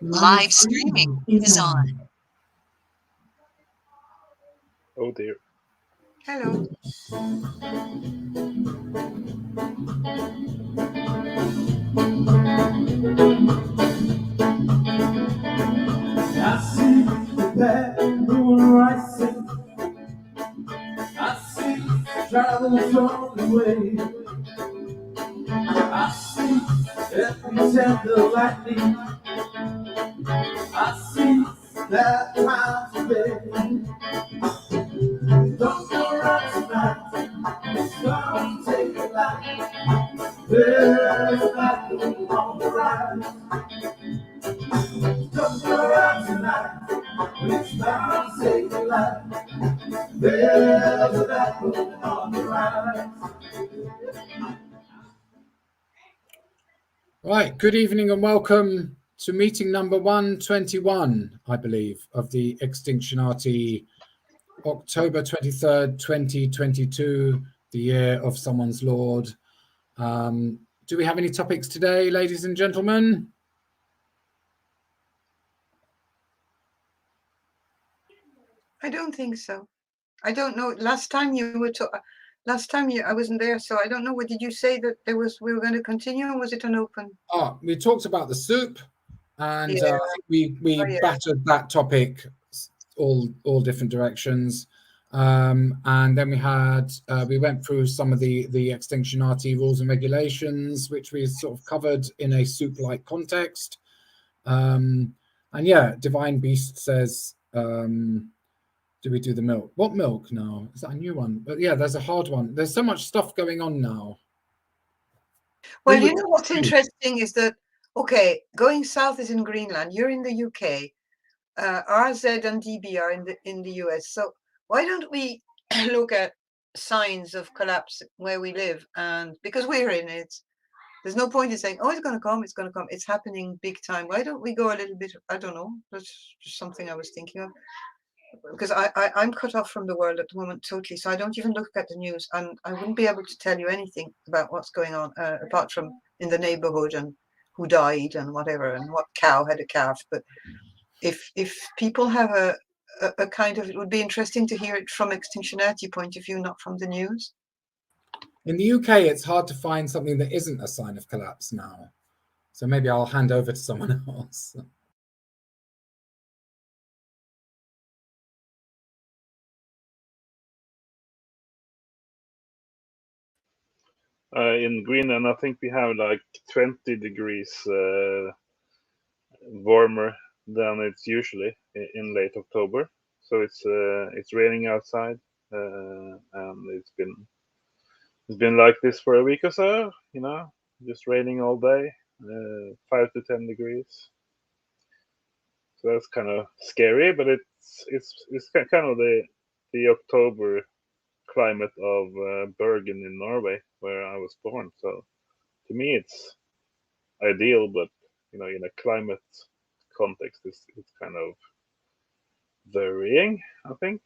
Live streaming is on. Oh dear. Hello. I see that moon rising. I see travelers on the way. I see every tender lightning. I see that time to be. Don't go right tonight. It's gonna take a lot. There's a battle on the rise. Don't go right tonight. It's gonna take a lot. There's a battle on the rise. Right, good evening and welcome to meeting number 121, I believe, of the Extinctionati, October 23rd, 2022, the year of someone's Lord. Do we have any topics today, ladies and gentlemen? I don't think so. I don't know. Last time I wasn't there, so I don't know. What did you say that we were going to continue, or was it an open? Oh, we talked about the soup, and Yeah. we battered that topic all different directions. And then we went through some of the Extinctionati rules and regulations, which we sort of covered in a soup-like context. And yeah, Divine Beast says, do we do the milk? What milk now? Is that a new one? But yeah, there's a hard one. There's so much stuff going on now. Well, you know what's interesting is that, okay, going south is in Greenland. You're in the UK. RZ and DB are in the US. So why don't we look at signs of collapse where we live? And because we're in it, there's no point in saying, oh, it's going to come, it's going to come. It's happening big time. Why don't we go a little bit, I don't know, that's just something I was thinking of. Because I'm cut off from the world at the moment totally, so I don't even look at the news, and I wouldn't be able to tell you anything about what's going on apart from in the neighborhood and who died and whatever and what cow had a calf. But if people have a kind of, it would be interesting to hear it from Extinctionati point of view, not from the news. In the UK, it's hard to find something that isn't a sign of collapse now. So maybe I'll hand over to someone else. In Greenland, I think we have like 20 degrees warmer than it's usually in late October. So it's raining outside, and it's been like this for a week or so. You know, just raining all day, 5 to 10 degrees. So that's kind of scary, but it's kind of the October climate of Bergen in Norway, where I was born. So to me, it's ideal, but you know, in a climate context, it's kind of varying, I think.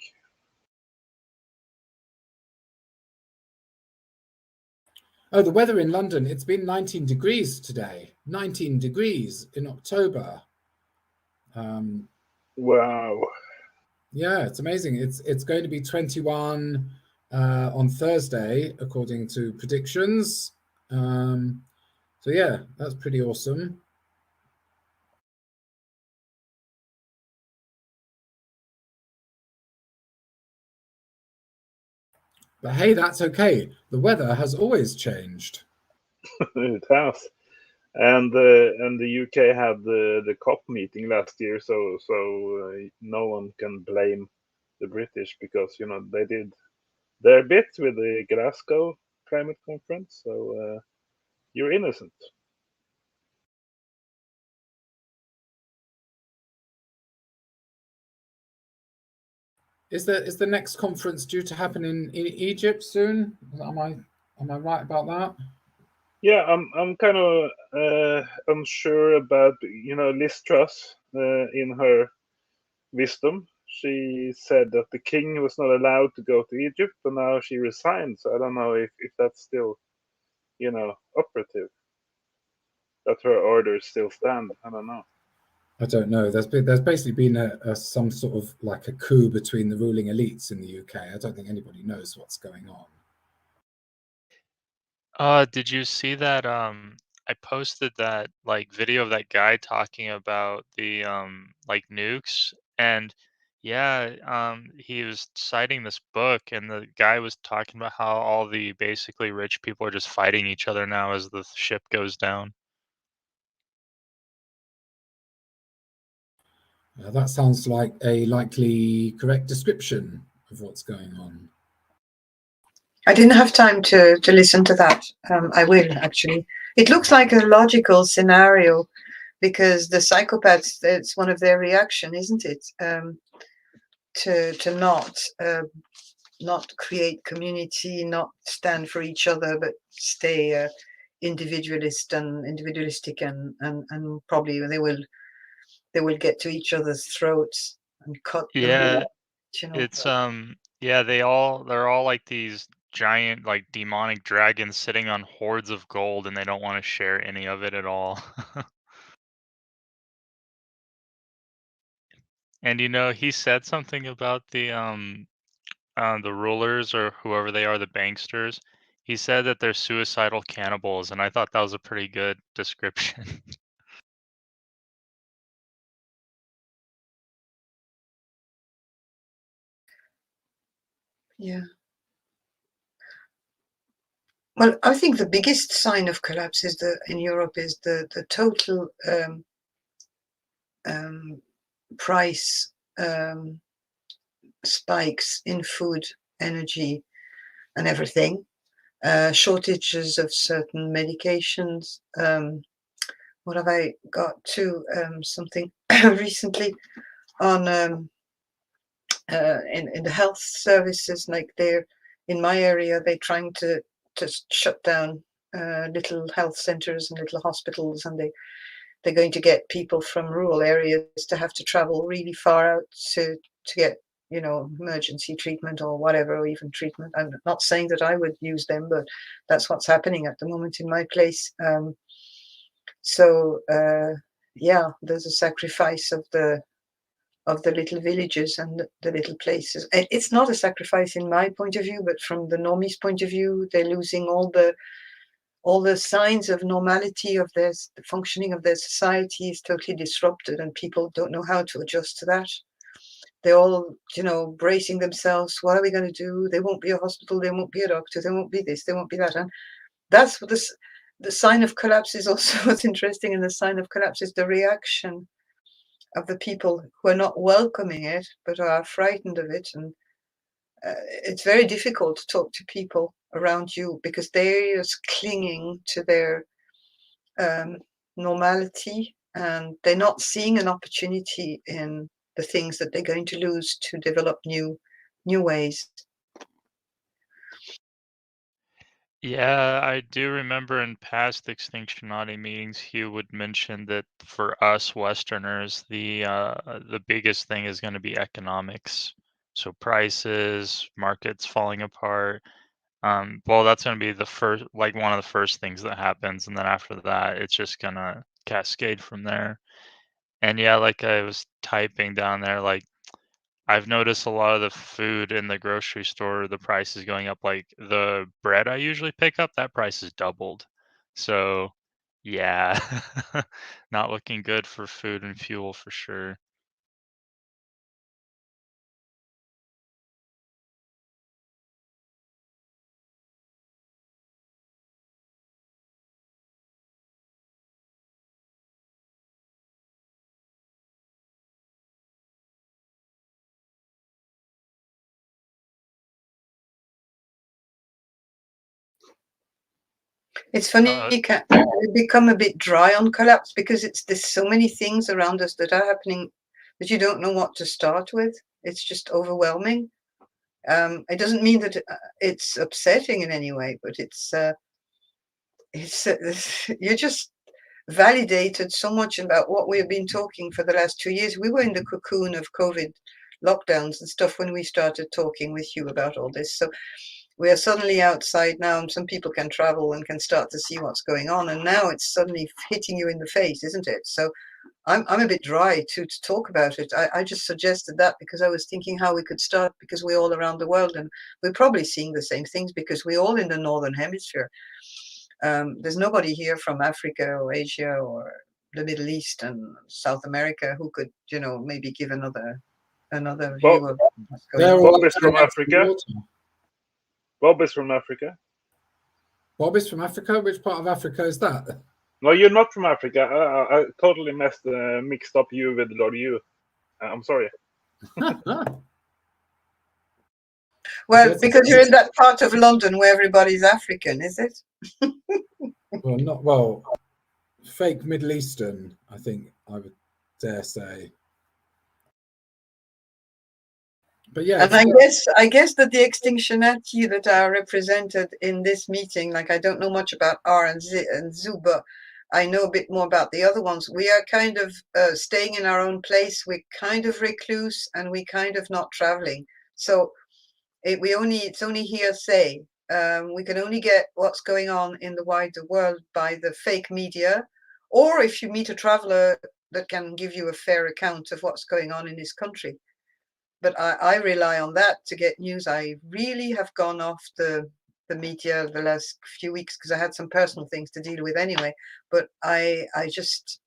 Oh, the weather in London, it's been 19 degrees today. 19 degrees in October. Wow. Yeah, it's amazing. It's going to be 21 on Thursday, according to predictions. So yeah, that's pretty awesome. But hey, that's okay. The weather has always changed. It has. And the UK had the COP meeting last year, so no one can blame the British, because you know they did their bit with the Glasgow climate conference. So you're innocent. Is the next conference due to happen in Egypt soon? Am I right about that? Yeah, I'm kind of unsure about, you know, Liz Truss. In her wisdom, she said that the king was not allowed to go to Egypt, but now she resigned. So I don't know if that's still, you know, operative. That her orders still stand. I don't know. I don't know. There's basically been some sort of like a coup between the ruling elites in the UK. I don't think anybody knows what's going on. Did you see that? I posted that like video of that guy talking about the like nukes, and yeah, he was citing this book, and the guy was talking about how all the basically rich people are just fighting each other now as the ship goes down. That sounds like a likely correct description of what's going on. I didn't have time to listen to that. I will, actually. It looks like a logical scenario because the psychopaths, it's one of their reaction, isn't it? To not create community, not stand for each other, but stay individualistic and probably they will get to each other's throats and cut them. Yeah, You know. it's yeah, they're all like these giant like demonic dragons sitting on hordes of gold, and they don't want to share any of it at all. And he said something about the rulers or whoever they are, the banksters. He said that they're suicidal cannibals, and I thought that was a pretty good description. Yeah. Well, I think the biggest sign of collapse is in Europe is the total price spikes in food, energy, and everything. Shortages of certain medications. What have I got to? Something recently on in the health services, like in my area, they're trying to shut down little health centers and little hospitals, and they're going to get people from rural areas to have to travel really far out to get emergency treatment or whatever, or even treatment. I'm not saying that I would use them, but that's what's happening at the moment in my place. Yeah, there's a sacrifice of the little villages and the little places. It's not a sacrifice in my point of view, but from the Normies' point of view, they're losing all the signs of normality of the functioning of their society is totally disrupted, and people don't know how to adjust to that. They're all, bracing themselves. What are we going to do? There won't be a hospital. There won't be a doctor. There won't be this. There won't be that. And that's what the sign of collapse is also what's interesting. And the sign of collapse is the reaction of the people who are not welcoming it, but are frightened of it. And it's very difficult to talk to people around you because they're just clinging to their normality, and they're not seeing an opportunity in the things that they're going to lose to develop new ways. Yeah, I do remember in past Extinctionati meetings, Hugh would mention that for us Westerners, the biggest thing is going to be economics. So prices, markets falling apart. Well, that's going to be one of the first things that happens, and then after that, it's just gonna cascade from there. And yeah, like I was typing down there, like I've noticed a lot of the food in the grocery store, the price is going up. Like the bread I usually pick up, that price is doubled. So yeah, not looking good for food and fuel for sure. It's funny, you can become a bit dry on collapse because there's so many things around us that are happening that you don't know what to start with. It's just overwhelming. It doesn't mean that it's upsetting in any way, but it's you're just validated so much about what we've been talking for the last 2 years. We were in the cocoon of COVID lockdowns and stuff when we started talking with you about all this. So we are suddenly outside now, and some people can travel and can start to see what's going on. And now it's suddenly hitting you in the face, isn't it? So I'm a bit dry to talk about it. I just suggested that because I was thinking how we could start, because we're all around the world and we're probably seeing the same things because we're all in the Northern Hemisphere. There's nobody here from Africa or Asia or the Middle East and South America who could, maybe give another view of what's going They're on. all Bob is from next to the Africa. water. Bob is from Africa. Bob is from Africa. Which part of Africa is that? No, you're not from Africa. I totally mixed up you with Lord You. I'm sorry. Well, because you're in that part of London where everybody's African, is it? Well, fake Middle Eastern, I think I would dare say. But yeah, and I guess that the Extinctionati that are represented in this meeting, like I don't know much about R and Z and Zoo, but I know a bit more about the other ones. We are kind of staying in our own place. We're kind of recluse, and we kind of not traveling. So it's only hearsay. We can only get what's going on in the wider world by the fake media, or if you meet a traveler that can give you a fair account of what's going on in this country. But I rely on that to get news. I really have gone off the media the last few weeks because I had some personal things to deal with anyway. But I just,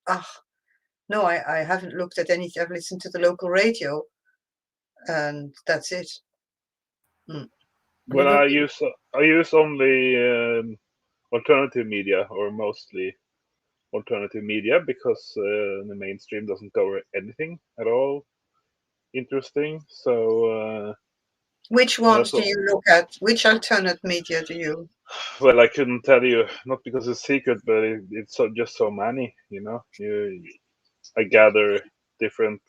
no, I haven't looked at anything. I've listened to the local radio and that's it. Well, I use only alternative media, or mostly alternative media, because the mainstream doesn't cover anything at all interesting. So which ones do you look at? Which alternate media do you? Well, I couldn't tell you, not because it's secret, but it's just so many. I gather different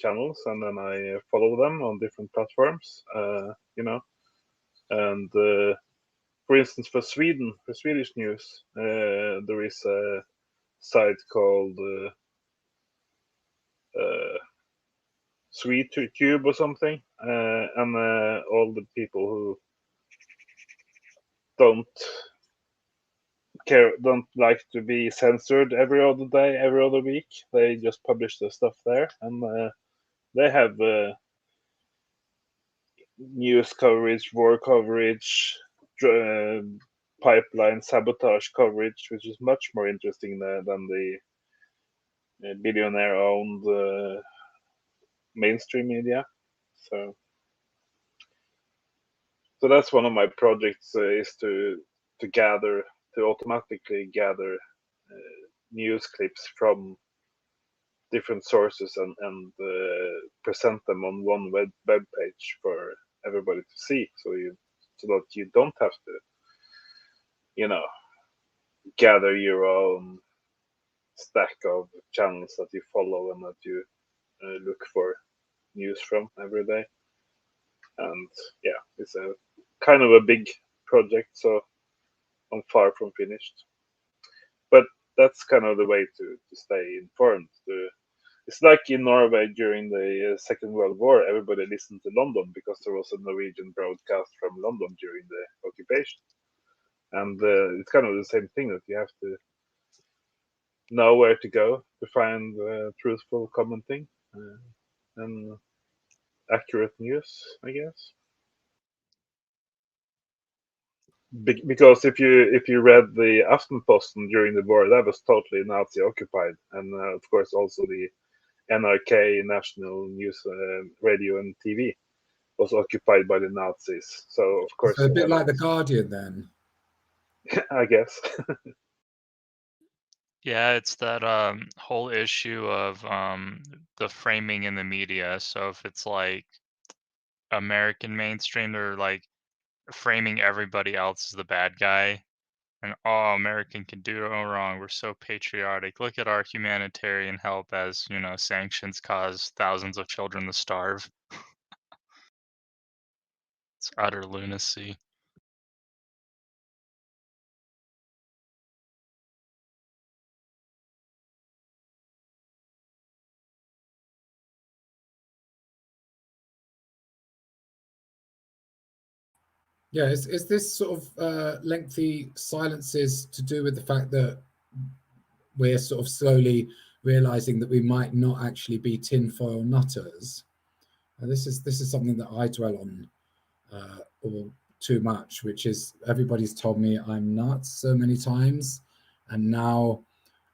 channels, and then I follow them on different platforms. And for instance, for Swedish news, there is a site called Sweet Tube or something, and all the people who don't like to be censored every other day, every other week, they just publish the stuff there, and they have news coverage, war coverage, pipeline sabotage coverage, which is much more interesting than the billionaire-owned mainstream media. So that's one of my projects, is to automatically gather news clips from different sources and present them on one web page for everybody to see, so that you don't have to gather your own stack of channels that you follow and that you look for news from every day. And yeah, it's a kind of a big project, so I'm far from finished, but that's kind of the way to stay informed. It's like in Norway during the Second World War, everybody listened to London because there was a Norwegian broadcast from London during the occupation. And it's kind of the same thing, that you have to know where to go to find truthful commenting and accurate news, I guess. Because if you read the Aftenposten during the war, that was totally Nazi occupied, and of course also the NRK, National News Radio and TV, was occupied by the Nazis. So of course, so a bit like the Guardian, then. I guess. Yeah, it's that whole issue of the framing in the media. So if it's like American mainstream, they're like framing everybody else as the bad guy, and American can do no wrong. We're so patriotic. Look at our humanitarian help as, sanctions cause thousands of children to starve. It's utter lunacy. Yeah, is this sort of lengthy silences to do with the fact that we're sort of slowly realizing that we might not actually be tinfoil nutters? This is something that I dwell on all too much, which is everybody's told me I'm nuts so many times, and now,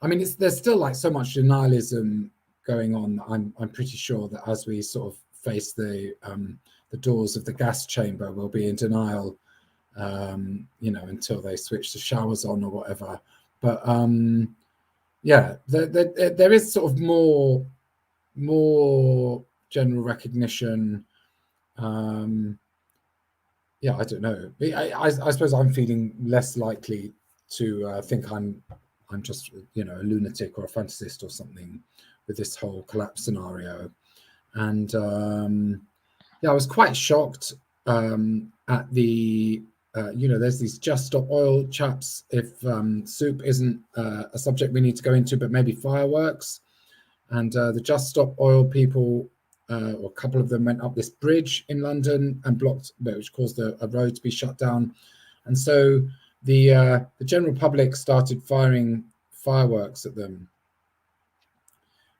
I mean, there's still like so much denialism going on. I'm pretty sure that as we sort of face the doors of the gas chamber, we'll be in denial, until they switch the showers on or whatever. But yeah, there is sort of more general recognition. Yeah, I don't know. I suppose I'm feeling less likely to think I'm just a lunatic or a fantasist or something with this whole collapse scenario. And yeah, I was quite shocked at the there's these Just Stop Oil chaps. If soup isn't a subject we need to go into, but maybe fireworks. And the Just Stop Oil people, or a couple of them, went up this bridge in London and blocked, which caused a road to be shut down. And so the general public started firing fireworks at them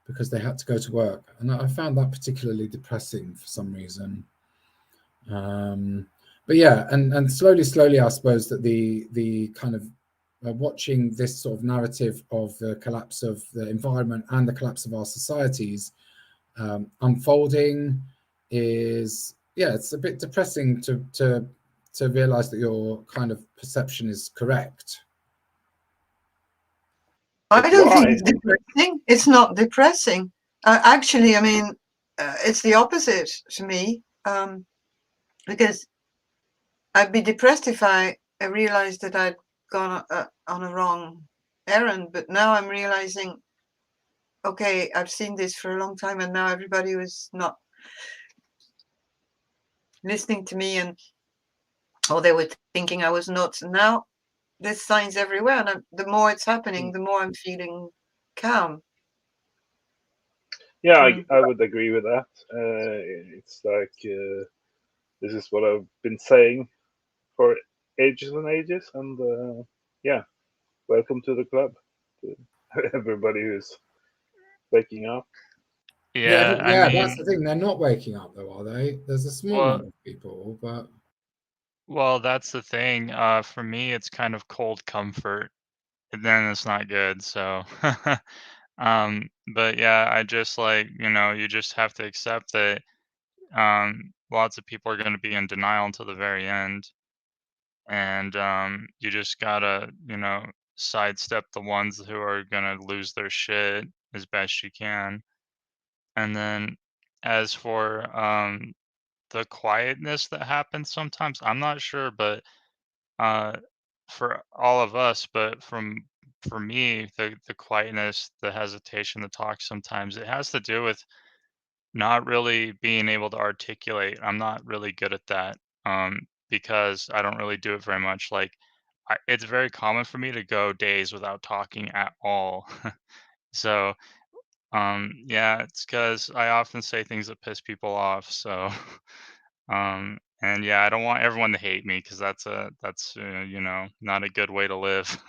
because they had to go to work. And I found that particularly depressing for some reason. But yeah, and slowly, I suppose that the kind of watching this sort of narrative of the collapse of the environment and the collapse of our societies unfolding is, yeah, it's a bit depressing to realize that your kind of perception is correct. I don't think it's depressing. It's not depressing. Actually, I mean, it's the opposite to me, because I'd be depressed if I realized that I'd gone on a wrong errand. But now I'm realizing, okay, I've seen this for a long time, and now everybody was not listening to me, or they were thinking I was nuts. And now there's signs everywhere, and the more it's happening, the more I'm feeling calm. Yeah, I would agree with that. It's like this is what I've been saying for ages and ages, and yeah, welcome to the club, to everybody who's waking up. Yeah, I yeah, mean, that's the thing. They're not waking up, though, are they? There's a small number of people, but well, that's the thing. For me, it's kind of cold comfort, and then it's not good. So, but yeah, I just like, you just have to accept that lots of people are going to be in denial until the very end, and you just gotta, sidestep the ones who are gonna lose their shit as best you can. And then, as for the quietness that happens sometimes, I'm not sure, but uh, for all of us, but for me, the quietness, the hesitation, the talk sometimes, it has to do with not really being able to articulate. I'm not really good at that, because I don't really do it very much. Like, it's very common for me to go days without talking at all. So, yeah, it's because I often say things that piss people off. So, and yeah, I don't want everyone to hate me because that's not a good way to live.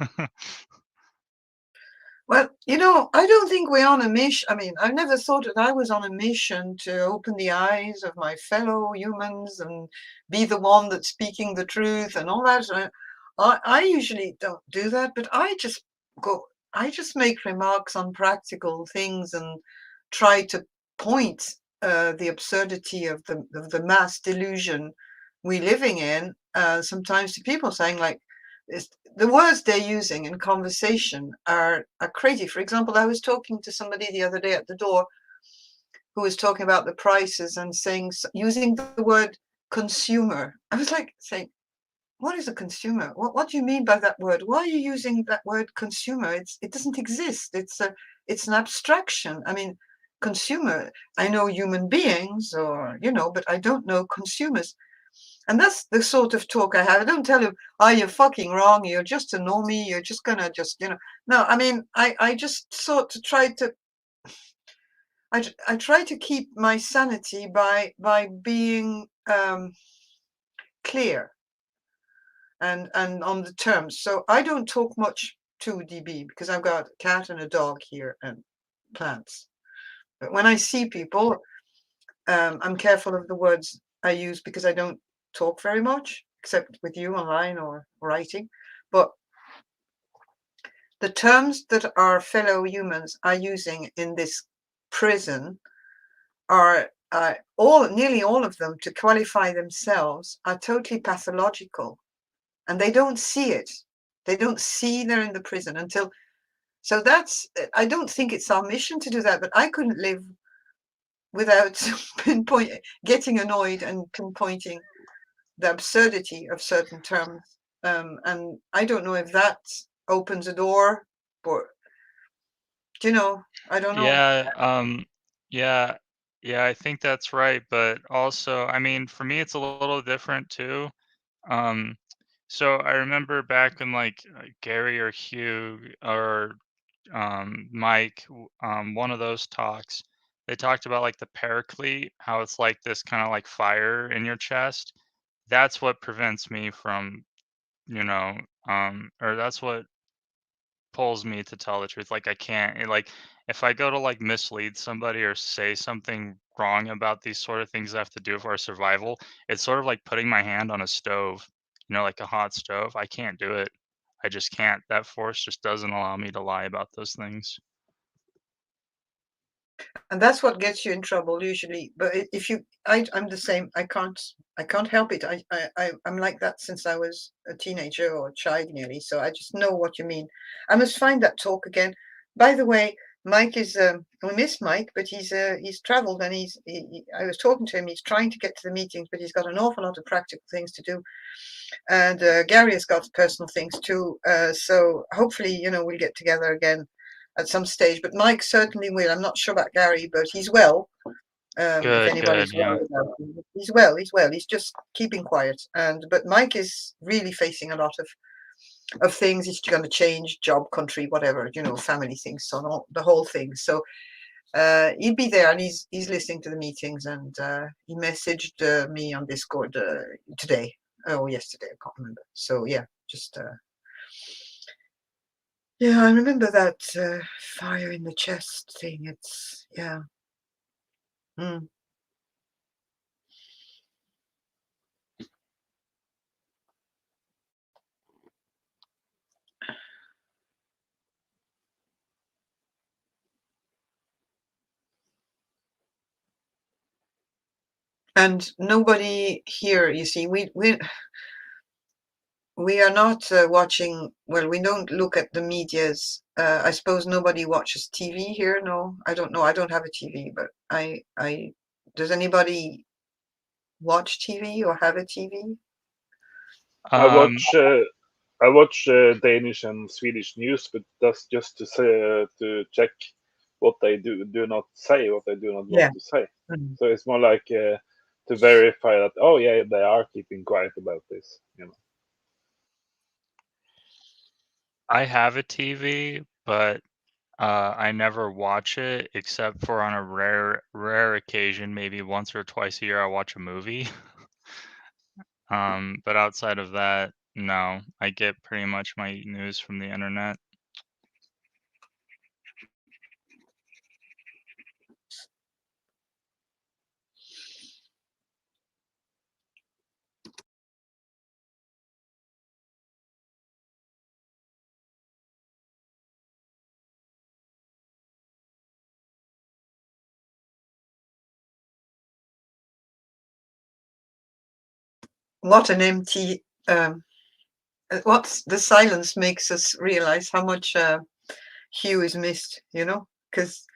Well, I don't think we're on a mission. I mean, I never thought that I was on a mission to open the eyes of my fellow humans and be the one that's speaking the truth and all that. I usually don't do that, but I just make remarks on practical things and try to point the absurdity of the mass delusion we're living in, sometimes to people, saying like, the words they're using in conversation are crazy. For example, I was talking to somebody the other day at the door who was talking about the prices and using the word consumer. I was like saying, what is a consumer? What do you mean by that word? Why are you using that word consumer? It doesn't exist. It's an abstraction. I mean, consumer, I know human beings, or but I don't know consumers. And that's the sort of talk I have. I don't tell him, oh, you're fucking wrong. You're just a normie. You're just going to No, I mean, I just sort of try to, I try to keep my sanity by being clear. and on the terms. So I don't talk much to DB because I've got a cat and a dog here and plants. But when I see people, I'm careful of the words I use because I don't talk very much, except with you online or writing. But the terms that our fellow humans are using in this prison are nearly all of them, to qualify themselves, are totally pathological, and they don't see it. They don't see they're in the prison until. So that's. I don't think it's our mission to do that, but I couldn't live without getting annoyed and pinpointing the absurdity of certain terms. And I don't know if that opens a door, or I don't know. Yeah, I think that's right. But also, I mean, for me, it's a little different too. So I remember back in like Gary or Hugh or Mike, one of those talks, they talked about like the paraclete, how it's like this kind of like fire in your chest. That's what prevents me from, or that's what pulls me to tell the truth. Like I can't, like if I go to like mislead somebody or say something wrong about these sort of things that have to do with our survival, it's sort of like putting my hand on a stove, like a hot stove. I can't do it. I just can't. That force just doesn't allow me to lie about those things. And that's what gets you in trouble usually. But if you, I'm the same. I can't help it. I'm like that since I was a teenager or a child nearly. So I just know what you mean. I must find that talk again. By the way, Mike is. We miss Mike, but he's travelled and I was talking to him. He's trying to get to the meetings, but he's got an awful lot of practical things to do. And Gary has got personal things too. So hopefully, we'll get together again at some stage. But Mike certainly will. I'm not sure about Gary, but he's well. If anybody's yeah. worried about him, he's well. He's just keeping quiet. But Mike is really facing a lot of things. He's going to change job, country, whatever, family things, so not the whole thing. So he'll be there, and he's listening to the meetings. And he messaged me on Discord today or yesterday, I can't remember. So yeah, just I remember that fire in the chest thing. It's And nobody here, you see, we are not watching. Well, we don't look at the medias. I suppose nobody watches TV here. No, I don't know. I don't have a TV, but I does anybody watch TV or have a TV? I watch Danish and Swedish news, but that's just to say to check what they do not say, what they do not want to say. So it's more like to verify that they are keeping quiet about this. I have a TV, but I never watch it except for on a rare occasion, maybe once or twice a year, I watch a movie. But outside of that, no, I get pretty much my news from the internet. What an empty. What's the silence makes us realize how much Hugh is missed. Because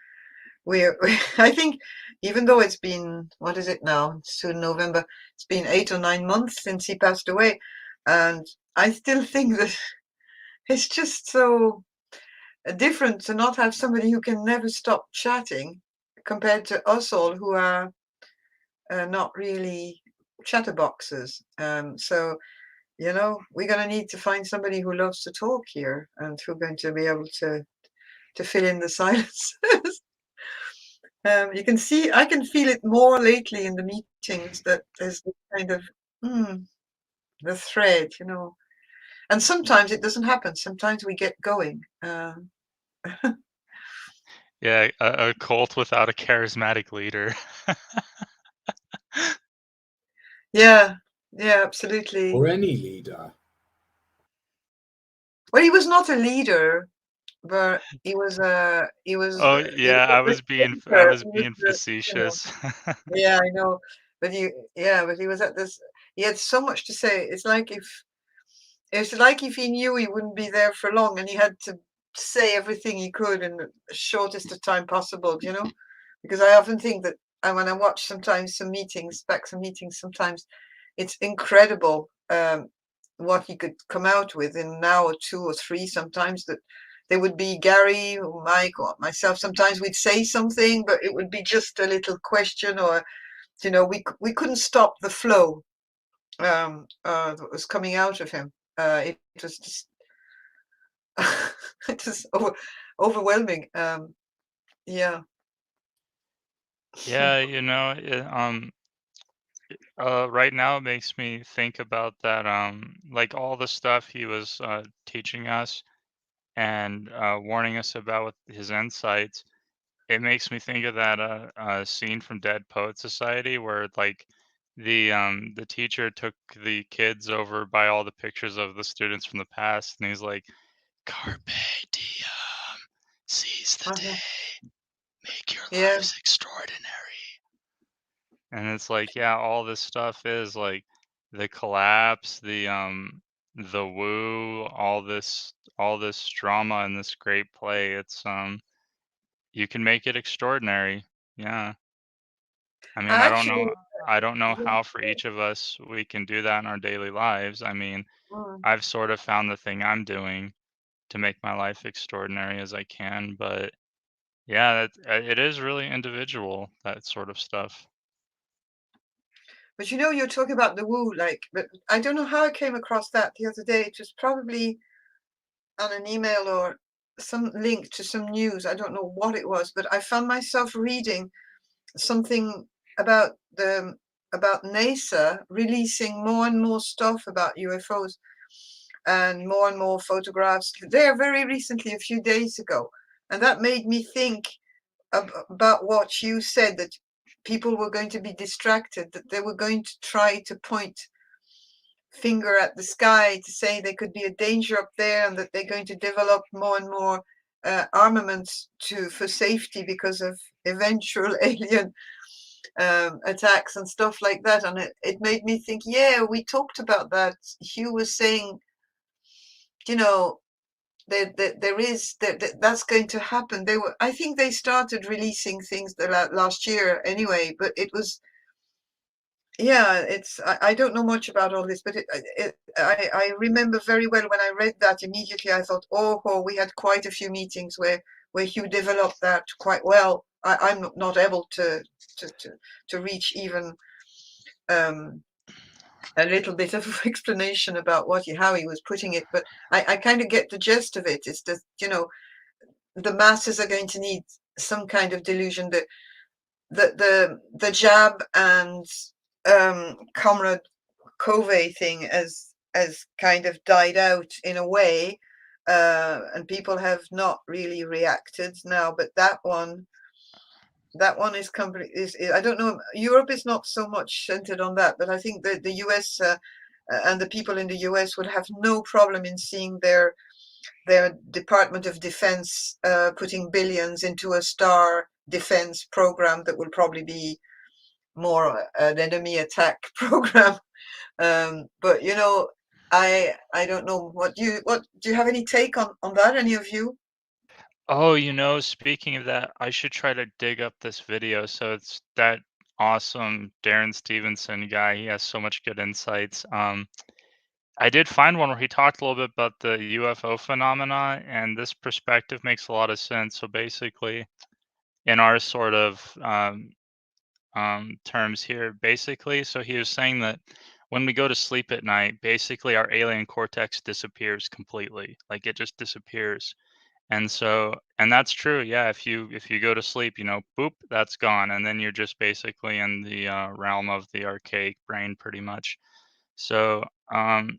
I think, even though it's been, what is it now? Soon November. It's been 8 or 9 months since he passed away, and I still think that it's just so different to not have somebody who can never stop chatting, compared to us all who are not really chatterboxes. So we're going to need to find somebody who loves to talk here and who's going to be able to fill in the silence. You can see, I can feel it more lately in the meetings that there's this kind of the thread, And sometimes it doesn't happen. Sometimes we get going. Yeah, a cult without a charismatic leader. Yeah, absolutely. Or any leader. Well, he was not a leader, but he was Oh he was yeah, I a was being thinker. He was facetious. yeah, I know. But he was at this. He had so much to say. It's like if he knew he wouldn't be there for long, and he had to say everything he could in the shortest of time possible. Because I often think that, and when I watch sometimes some meetings, sometimes it's incredible what he could come out with in an hour, 2 or 3. Sometimes that there would be Gary or Mike or myself. Sometimes we'd say something, but it would be just a little question, or we couldn't stop the flow that was coming out of him. It was just it was overwhelming. Yeah. Yeah, right now it makes me think about that, like all the stuff he was teaching us and warning us about with his insights. It makes me think of that scene from Dead Poet Society where like the teacher took the kids over by all the pictures of the students from the past, and he's like, "Carpe diem, seize the Uh-huh. day, make your Yeah. lives extraordinary." And it's like, yeah, all this stuff is like the collapse, the woo, all this drama and this great play. It's you can make it extraordinary. Yeah. I mean, Actually, I don't know yeah. how for each of us we can do that in our daily lives. I mean, Mm. I've sort of found the thing I'm doing to make my life extraordinary as I can, but yeah, it is really individual, that sort of stuff. But you're talking about the woo, but I don't know how I came across that the other day. It was probably on an email or some link to some news. I don't know what it was, but I found myself reading something about about NASA releasing more and more stuff about UFOs and more photographs. There, very recently, a few days ago, and that made me think about what you said, that people were going to be distracted, that they were going to try to point finger at the sky to say there could be a danger up there, and that they're going to develop more and more armaments for safety because of eventual alien attacks and stuff like that. And it made me think, yeah, we talked about that. Hugh was saying, you know, that's going to happen. I think they started releasing things last year anyway, but it was, yeah, I don't know much about all this, but I remember very well when I read that. Immediately I thought, oh, we had quite a few meetings where Hugh developed that quite well. I'm not able to reach even a little bit of explanation about how he was putting it, but I kind of get the gist of it. It's that, the masses are going to need some kind of delusion. The jab and Comrade Covey thing has kind of died out in a way, and people have not really reacted now. But that one is I don't know. Europe is not so much centered on that, but I think that the US and the people in the US would have no problem in seeing their Department of Defense putting billions into a star defense program that will probably be more an enemy attack program. But I don't know what do you have any take on that? Any of you? Oh, speaking of that, I should try to dig up this video. So it's that awesome Darren Stevenson guy. He has so much good insights. I did find one where he talked a little bit about the UFO phenomena, and this perspective makes a lot of sense. So basically, in our sort of terms here, basically, so he was saying that when we go to sleep at night, basically our alien cortex disappears completely. Like it just disappears. And that's true. Yeah, if you go to sleep, boop, that's gone, and then you're just basically in the realm of the archaic brain, pretty much. So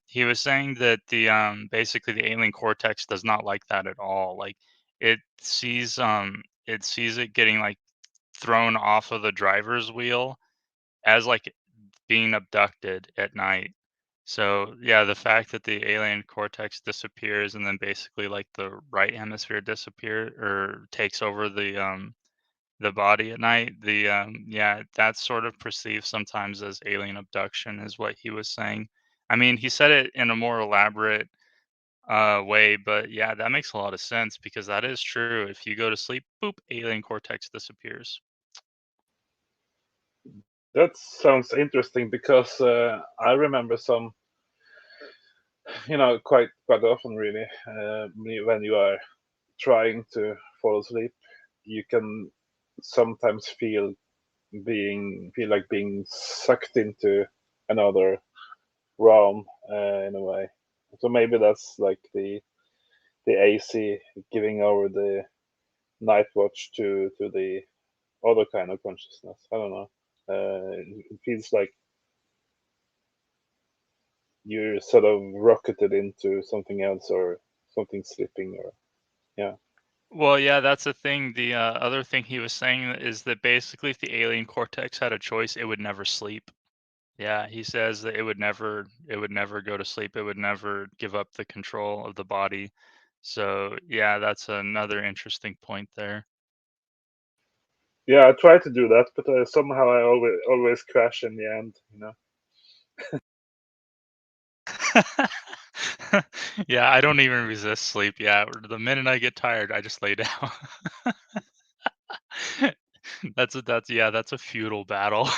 He was saying that the basically the alien cortex does not like that at all. Like it sees it getting like thrown off of the driver's wheel as like being abducted at night. So yeah, the fact that the alien cortex disappears and then basically like the right hemisphere disappears or takes over the body at night, yeah, that's sort of perceived sometimes as alien abduction is what he was saying. I mean, he said it in a more elaborate way, but yeah, that makes a lot of sense because that is true. If you go to sleep, boop, alien cortex disappears. That sounds interesting because I remember some, quite often really, when you are trying to fall asleep, you can sometimes feel like being sucked into another realm in a way. So maybe that's like the AC giving over the night watch to the other kind of consciousness. I don't know. It feels like you're sort of rocketed into something else or something slipping or yeah. Well, yeah, that's the thing. The other thing he was saying is that basically, if the alien cortex had a choice, it would never sleep. Yeah, he says that it would never go to sleep. It would never give up the control of the body. So, yeah, that's another interesting point there. Yeah, I try to do that, but somehow I always crash in the end. Yeah, I don't even resist sleep. Yeah, the minute I get tired, I just lay down. That's a futile battle.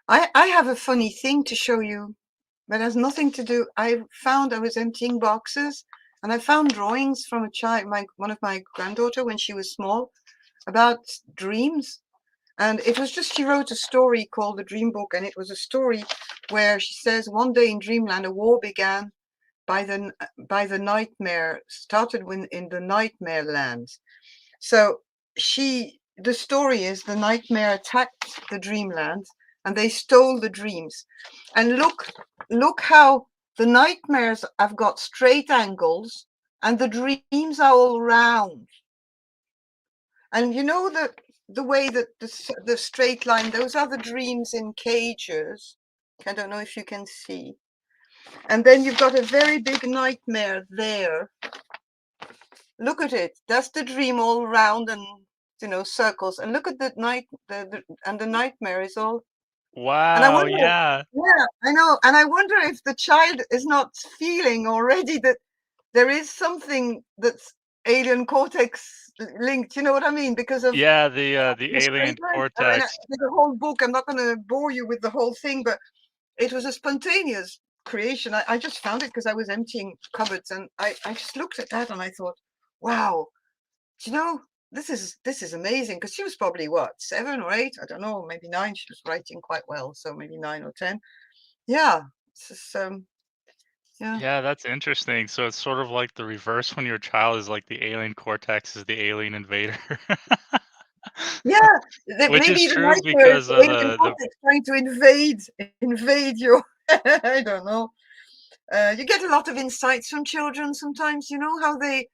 I have a funny thing to show you, but has nothing to do. I was emptying boxes, and I found drawings from a child, one of my granddaughter when she was small, about dreams. And it was just, she wrote a story called The Dream Book, and it was a story where she says one day in dreamland a war began by the nightmare, started in the nightmare lands. So the story is the nightmare attacked the dreamland and they stole the dreams. And look how the nightmares have got straight angles and the dreams are all round. And you know the way that the straight line, those are the dreams in cages. I don't know if you can see. And then you've got a very big nightmare there. Look at it. That's the dream all round and circles. And look at the and the nightmare is all. And I Wow, wonder, yeah. yeah, I know. And I wonder if the child is not feeling already that there is something that's alien cortex linked. You know what I mean? Because of Yeah, the the alien straight line. I mean, cortex. there's a whole book. I'm not going to bore you with the whole thing, but it was a spontaneous creation. I just found it because I was emptying cupboards, and I just looked at that and I thought, wow, this is amazing. Because she was probably what, 7 or 8, I don't know, maybe 9. She was writing quite well, so maybe 9 or 10. Yeah, it's just, yeah. Yeah, that's interesting. So it's sort of like the reverse when your child is like the alien cortex is the alien invader. Yeah, Which is maybe the true nightmare is because the of alien the cortex trying to invade your. I don't know. You get a lot of insights from children sometimes. You know how the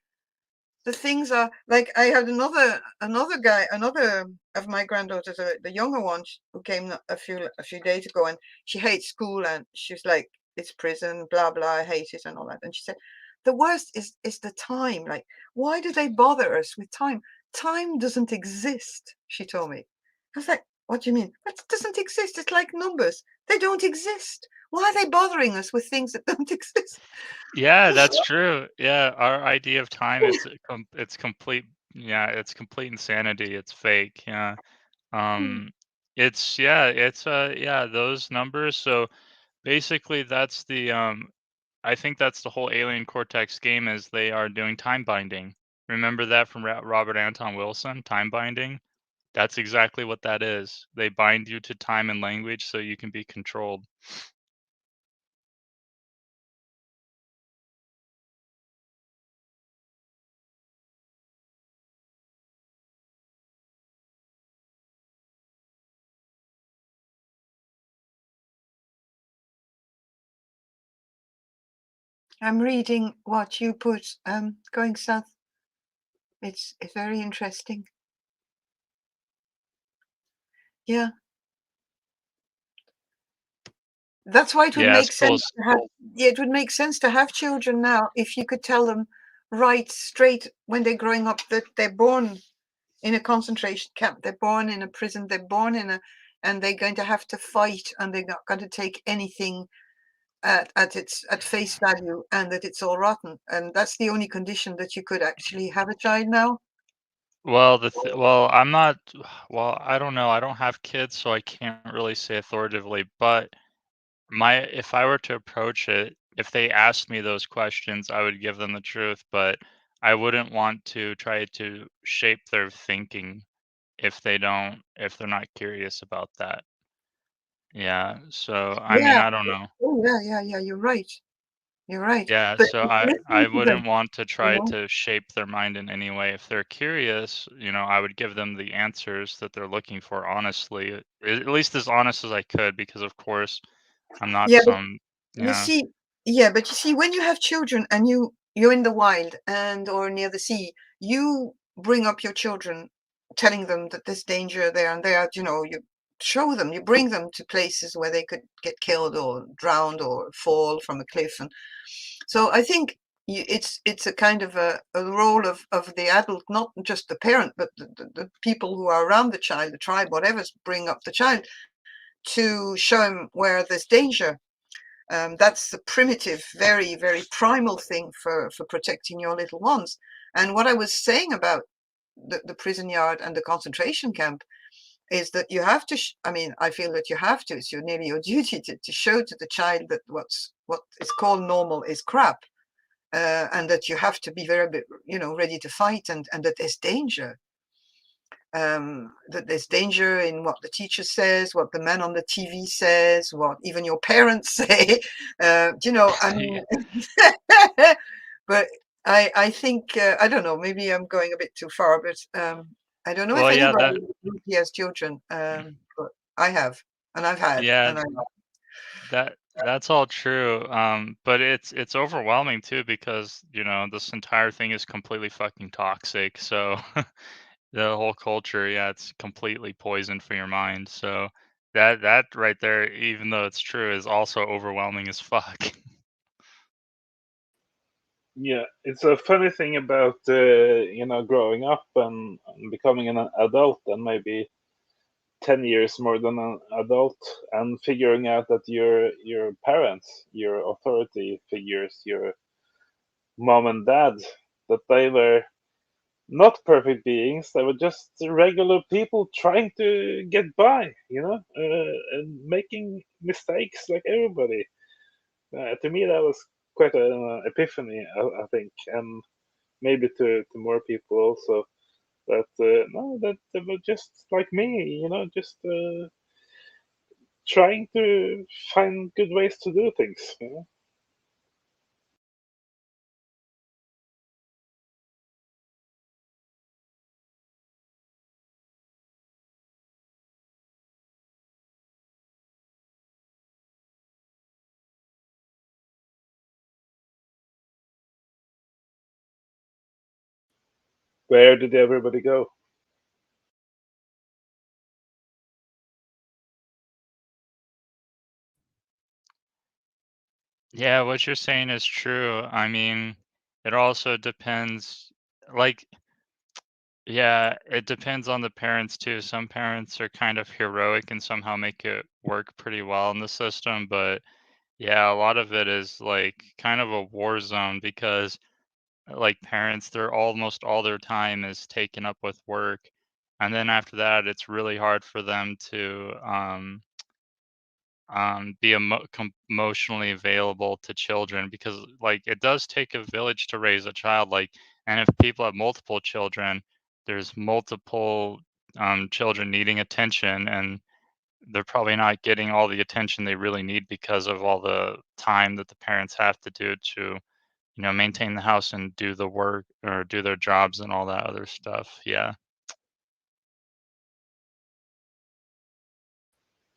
things are like. I had another guy, another of my granddaughters, the younger one, who came a few days ago, and she hates school, and she's like, it's prison, blah blah, I hate it and all that. And she said, the worst is the time. Like, why do they bother us with time? Time doesn't exist, she told me. I was like, what do you mean? It doesn't exist. It's like numbers. They don't exist. Why are they bothering us with things that don't exist? Yeah, that's true. Yeah, our idea of time it's complete. Yeah, it's complete insanity. It's fake. Yeah. It's those numbers. So basically that's I think that's the whole alien cortex game is they are doing time binding. Remember that from Robert Anton Wilson, time binding? That's exactly what that is. They bind you to time and language so you can be controlled. I'm reading what you put. Going south. It's very interesting. Yeah. That's why it would Yeah, make schools. sense to have. Yeah, it would make sense to have children now if you could tell them right straight when they're growing up that they're born in a concentration camp, they're born in a prison, they're born in a, and they're going to have to fight, and they're not going to take anything at face value, and that it's all rotten, and that's the only condition that you could actually have a child now. Well, well, I'm not. Well, I don't know. I don't have kids, so I can't really say authoritatively. But if I were to approach it, if they asked me those questions, I would give them the truth. But I wouldn't want to try to shape their thinking if if they're not curious about that. Yeah. So I mean, Yeah. I don't know. Oh yeah. You're right. You're right. Yeah, But so I listening to them, wouldn't want to you try know. to shape their mind in any way. If they're curious, I would give them the answers that they're looking for honestly, at least as honest as I could, because of course I'm not Yeah, some, you yeah. see, yeah, but you see, when you have children and you're in the wild and or near the sea, you bring up your children, telling them that there's danger there and there. You show them, you bring them to places where they could get killed or drowned or fall from a cliff, and so I think it's a kind of a role of the adult, not just the parent, but the people who are around the child, the tribe, whatever's bring up the child, to show him where there's danger. That's the primitive, very, very primal thing for protecting your little ones. And what I was saying about the prison yard and the concentration camp is that you have to, I mean, I feel that you have to, it's nearly your duty to show to the child that what is called normal is crap. And that you have to be very, ready to fight, and that there's danger. That there's danger in what the teacher says, what the man on the TV says, what even your parents say. I Yeah. mean, but I think I don't know. Maybe I'm going a bit too far, but I don't know if Well, yeah, anybody has children. But I have, and I've had, yeah, and I. that's all true. But it's overwhelming too because, this entire thing is completely fucking toxic. So the whole culture, yeah, it's completely poisoned for your mind. So that right there, even though it's true, is also overwhelming as fuck. Yeah, it's a funny thing about growing up and becoming an adult, and maybe 10 years more than an adult, and figuring out that your parents, your authority figures, your mom and dad, that they were not perfect beings. They were just regular people trying to get by, and making mistakes like everybody. To me, that was quite an epiphany, I think, and maybe to more people also. That no, that they were just like me, just trying to find good ways to do things. Where did everybody go? Yeah, what you're saying is true. I mean, it also depends, like, yeah, it depends on the parents too. Some parents are kind of heroic and somehow make it work pretty well in the system, but yeah, a lot of it is like kind of a war zone because like parents, they're almost all their time is taken up with work. And then after that, it's really hard for them to be emotionally available to children because like it does take a village to raise a child, like, and if people have multiple children, there's multiple children needing attention, and they're probably not getting all the attention they really need because of all the time that the parents have to do to maintain the house and do the work or do their jobs and all that other stuff. Yeah.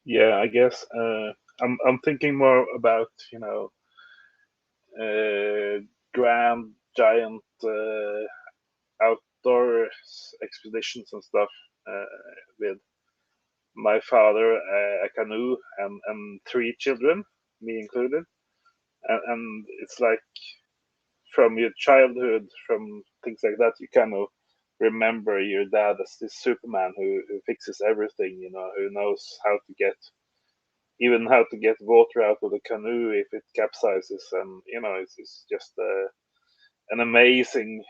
Yeah, I guess I'm thinking more about grand, giant outdoor expeditions and stuff with my father, a canoe, and 3 children, me included. And it's like from your childhood, from things like that, you kind of remember your dad as this Superman who fixes everything, who knows how to get water out of the canoe if it capsizes, and it's just an amazing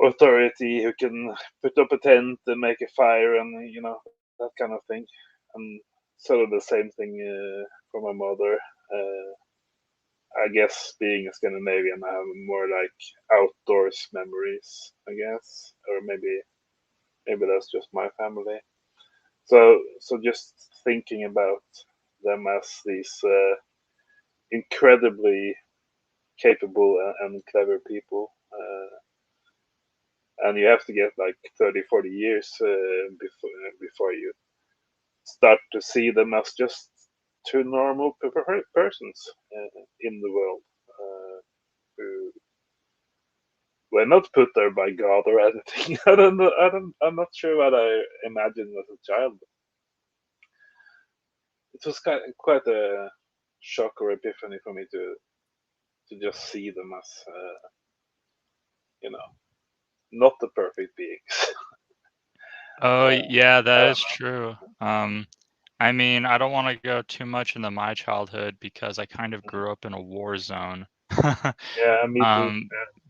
authority who can put up a tent and make a fire, and that kind of thing. And sort of the same thing for my mother. I guess being a Scandinavian, I have more like outdoors memories, I guess, or maybe that's just my family. So just thinking about them as these incredibly capable and clever people, and you have to get like 30-40 years before you start to see them as just 2 normal persons in the world who were not put there by God or anything. I don't know. I'm not sure what I imagined as a child. It was quite a shock or epiphany for me to just see them as not the perfect beings. Oh, yeah, that is true. I mean, I don't want to go too much into my childhood because I kind of grew up in a war zone. Yeah, me too.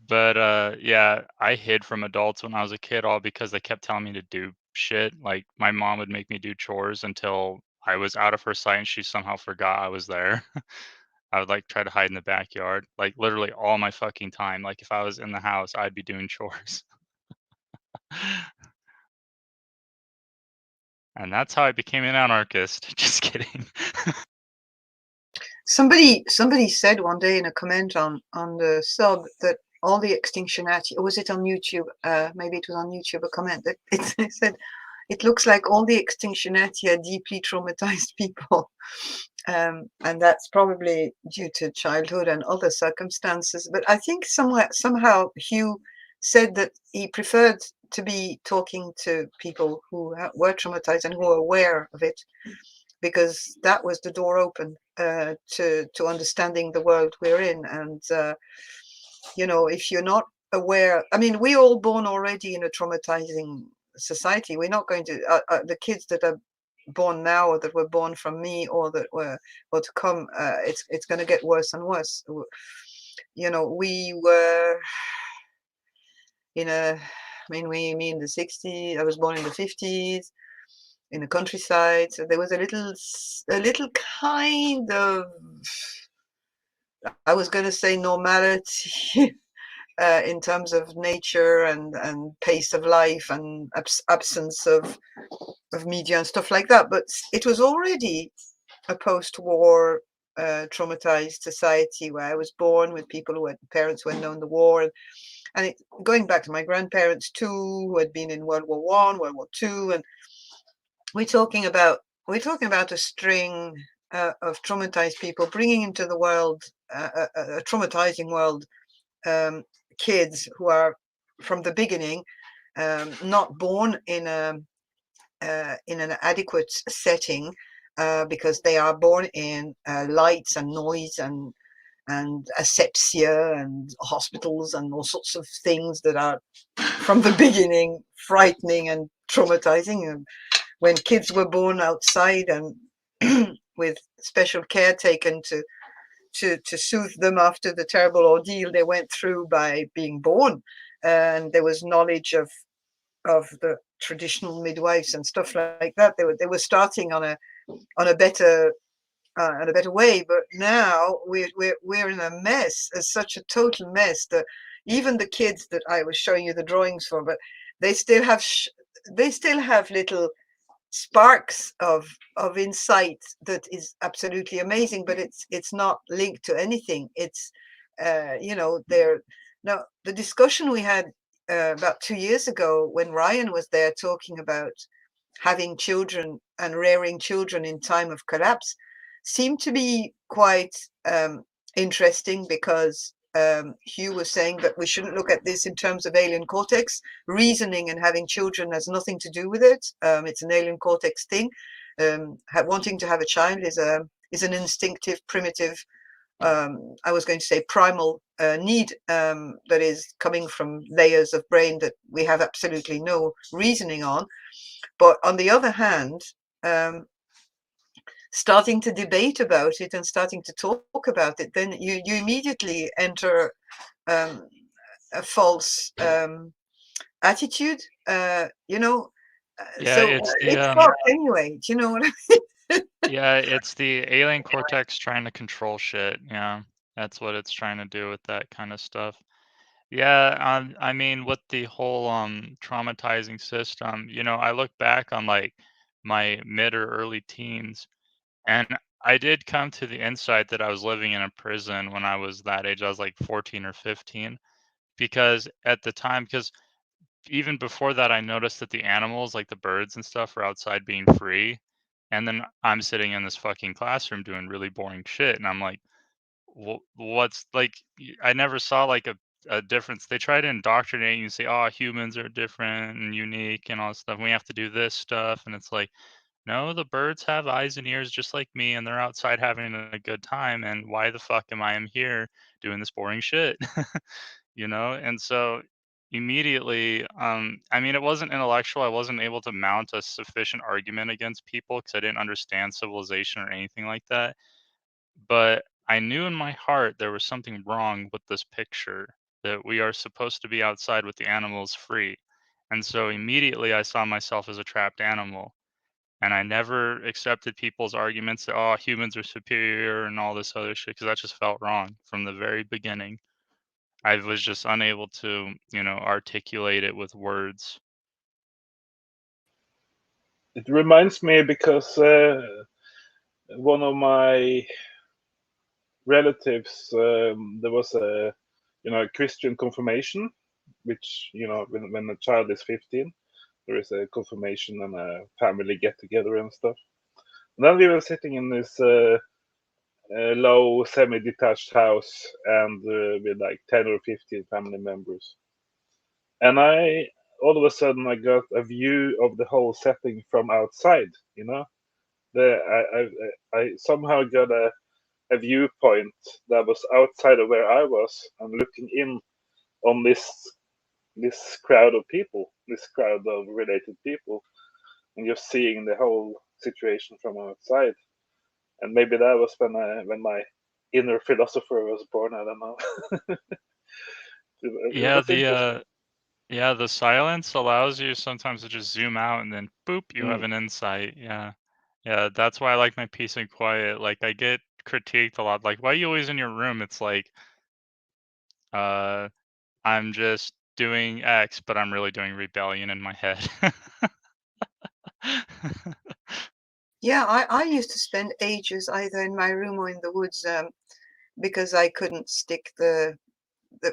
But yeah, I hid from adults when I was a kid, all because they kept telling me to do shit. Like my mom would make me do chores until I was out of her sight and she somehow forgot I was there. I would like try to hide in the backyard, like literally all my fucking time. Like if I was in the house, I'd be doing chores. And that's how I became an anarchist. Just kidding. Somebody said one day in a comment on the sub that all the Extinctionati, or was it on YouTube? Maybe it was on YouTube, a comment that it said, it looks like all the Extinctionati are deeply traumatized people. And that's probably due to childhood and other circumstances. But I think somehow Hugh said that he preferred to be talking to people who were traumatized and who were aware of it, because that was the door open to understanding the world we're in. And if you're not aware, I mean, we're all born already in a traumatizing society. We're not going to the kids that are born now, or that were born from me, or that were to come, it's going to get worse and worse. We were in me in the 60s. I was born in the 50s in the countryside, so there was a little kind of, I was going to say, normality in terms of nature and pace of life and absence of media and stuff like that. But it was already a post-war traumatized society where I was born with people who had parents who had known the war, and going back to my grandparents too, who had been in World War I, World War II, and we're talking about a string of traumatized people bringing into the world a traumatizing world, kids who are from the beginning not born in an adequate setting, because they are born in lights and noise and asepsia and hospitals and all sorts of things that are from the beginning frightening and traumatizing. And when kids were born outside and with special care taken to soothe them after the terrible ordeal they went through by being born, and there was knowledge of the traditional midwives and stuff like that, they were starting on a better way. But now we're in a mess, such a total mess, that even the kids that I was showing you the drawings for, but they still have little sparks of insight that is absolutely amazing, but it's not linked to anything. It's there now. The discussion we had about 2 years ago, when Ryan was there talking about having children and rearing children in time of collapse, seemed to be quite interesting because Hugh was saying that we shouldn't look at this in terms of alien cortex. Reasoning and having children has nothing to do with it. It's an alien cortex thing. Wanting to have a child is an instinctive, primitive, I was going to say primal need that is coming from layers of brain that we have absolutely no reasoning on. But on the other hand, starting to debate about it and starting to talk about it, then you immediately enter a false attitude, you know. Yeah, So it's the it's fucked anyway. Do you know what I mean? yeah, it's the alien cortex trying to control shit. Yeah, that's what it's trying to do with that kind of stuff. Yeah, I mean, with the whole traumatizing system, I look back on like my mid or early teens, and I did come to the insight that I was living in a prison when I was that age. I was like 14 or 15, because at the time, because even before that, I noticed that the animals, like the birds and stuff, were outside being free. And then I'm sitting in this fucking classroom doing really boring shit. And I'm like, what's like, I never saw like a difference. They try to indoctrinate you and say, oh, humans are different and unique and all this stuff. We have to do this stuff. And it's like, no, the birds have eyes and ears just like me, and they're outside having a good time. And why the fuck am I here doing this boring shit? And so immediately, I mean, it wasn't intellectual. I wasn't able to mount a sufficient argument against people because I didn't understand civilization or anything like that. But I knew in my heart there was something wrong with this picture, that we are supposed to be outside with the animals free. And so immediately I saw myself as a trapped animal. And I never accepted people's arguments that, oh, humans are superior and all this other shit, because that just felt wrong from the very beginning. I was just unable to, articulate it with words. It reminds me because one of my relatives, there was a Christian confirmation, which when a child is 15, there is a confirmation and a family get together and stuff. And then we were sitting in this low semi-detached house, and with like 10 or 15 family members. And all of a sudden I got a view of the whole setting from outside. I somehow got a viewpoint that was outside of where I was, and looking in on this crowd of people, this crowd of related people, and just seeing the whole situation from outside. And maybe that was when my inner philosopher was born. I don't know. Yeah, That's interesting. the silence allows you sometimes to just zoom out and then boop, you have Mm. an insight. Yeah. Yeah, that's why I like my peace and quiet. Like I get critiqued a lot. Like, why are you always in your room? It's like, I'm just doing X, but I'm really doing rebellion in my head. Yeah, I used to spend ages either in my room or in the woods because I couldn't stick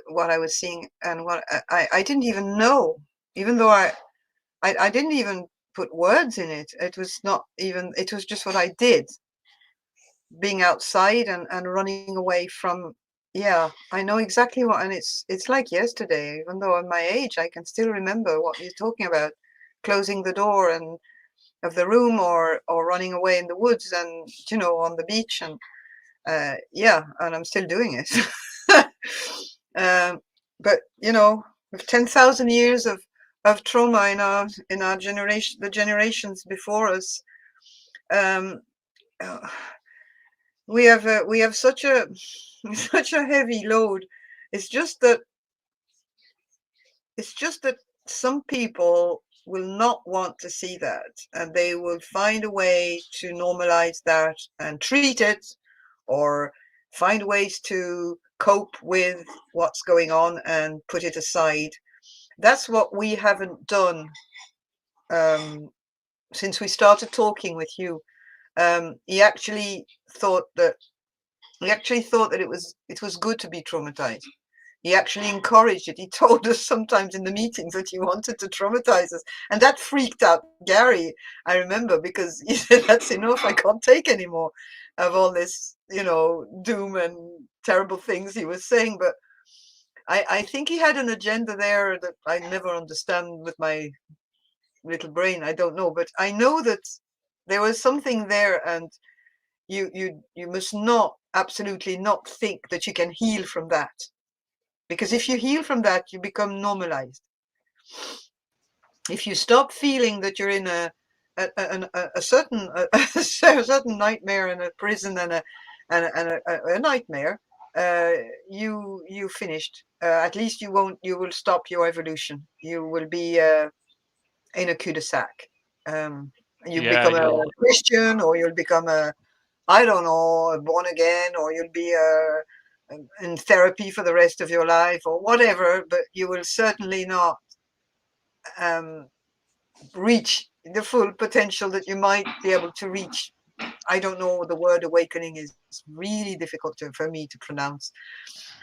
what I was seeing, and what I didn't even know, even though I didn't even put words in it. It was not even, it was just what I did, being outside and running away from, yeah, I know exactly what, and it's like yesterday. Even though I'm my age, I can still remember what you're talking about, closing the door and of the room, or running away in the woods, and on the beach, and yeah, and I'm still doing it. But with 10,000 years of trauma in our generation, the generations before us, um, uh, we have such a such a heavy load. It's just that some people will not want to see that, and they will find a way to normalize that and treat it, or find ways to cope with what's going on and put it aside. That's what we haven't done since we started talking with you. He actually thought that it was good to be traumatized. He actually encouraged it. He told us sometimes in the meetings that he wanted to traumatize us. And that freaked out Gary, I remember, because he said, that's enough, I can't take anymore. of all this, doom and terrible things he was saying. But I think he had an agenda there that I never understand with my little brain. I don't know, but I know that there was something there, and you must not, absolutely not, think that you can heal from that, because if you heal from that, you become normalized. If you stop feeling that you're in a certain certain nightmare and a prison and a nightmare, you finished. At least you will stop your evolution. You will be in a cul-de-sac. You Yeah, become a Christian, or you'll become I don't know, born again, or you'll be in therapy for the rest of your life, or whatever. But you will certainly not reach the full potential that you might be able to reach. I don't know, the word awakening is really difficult for me to pronounce,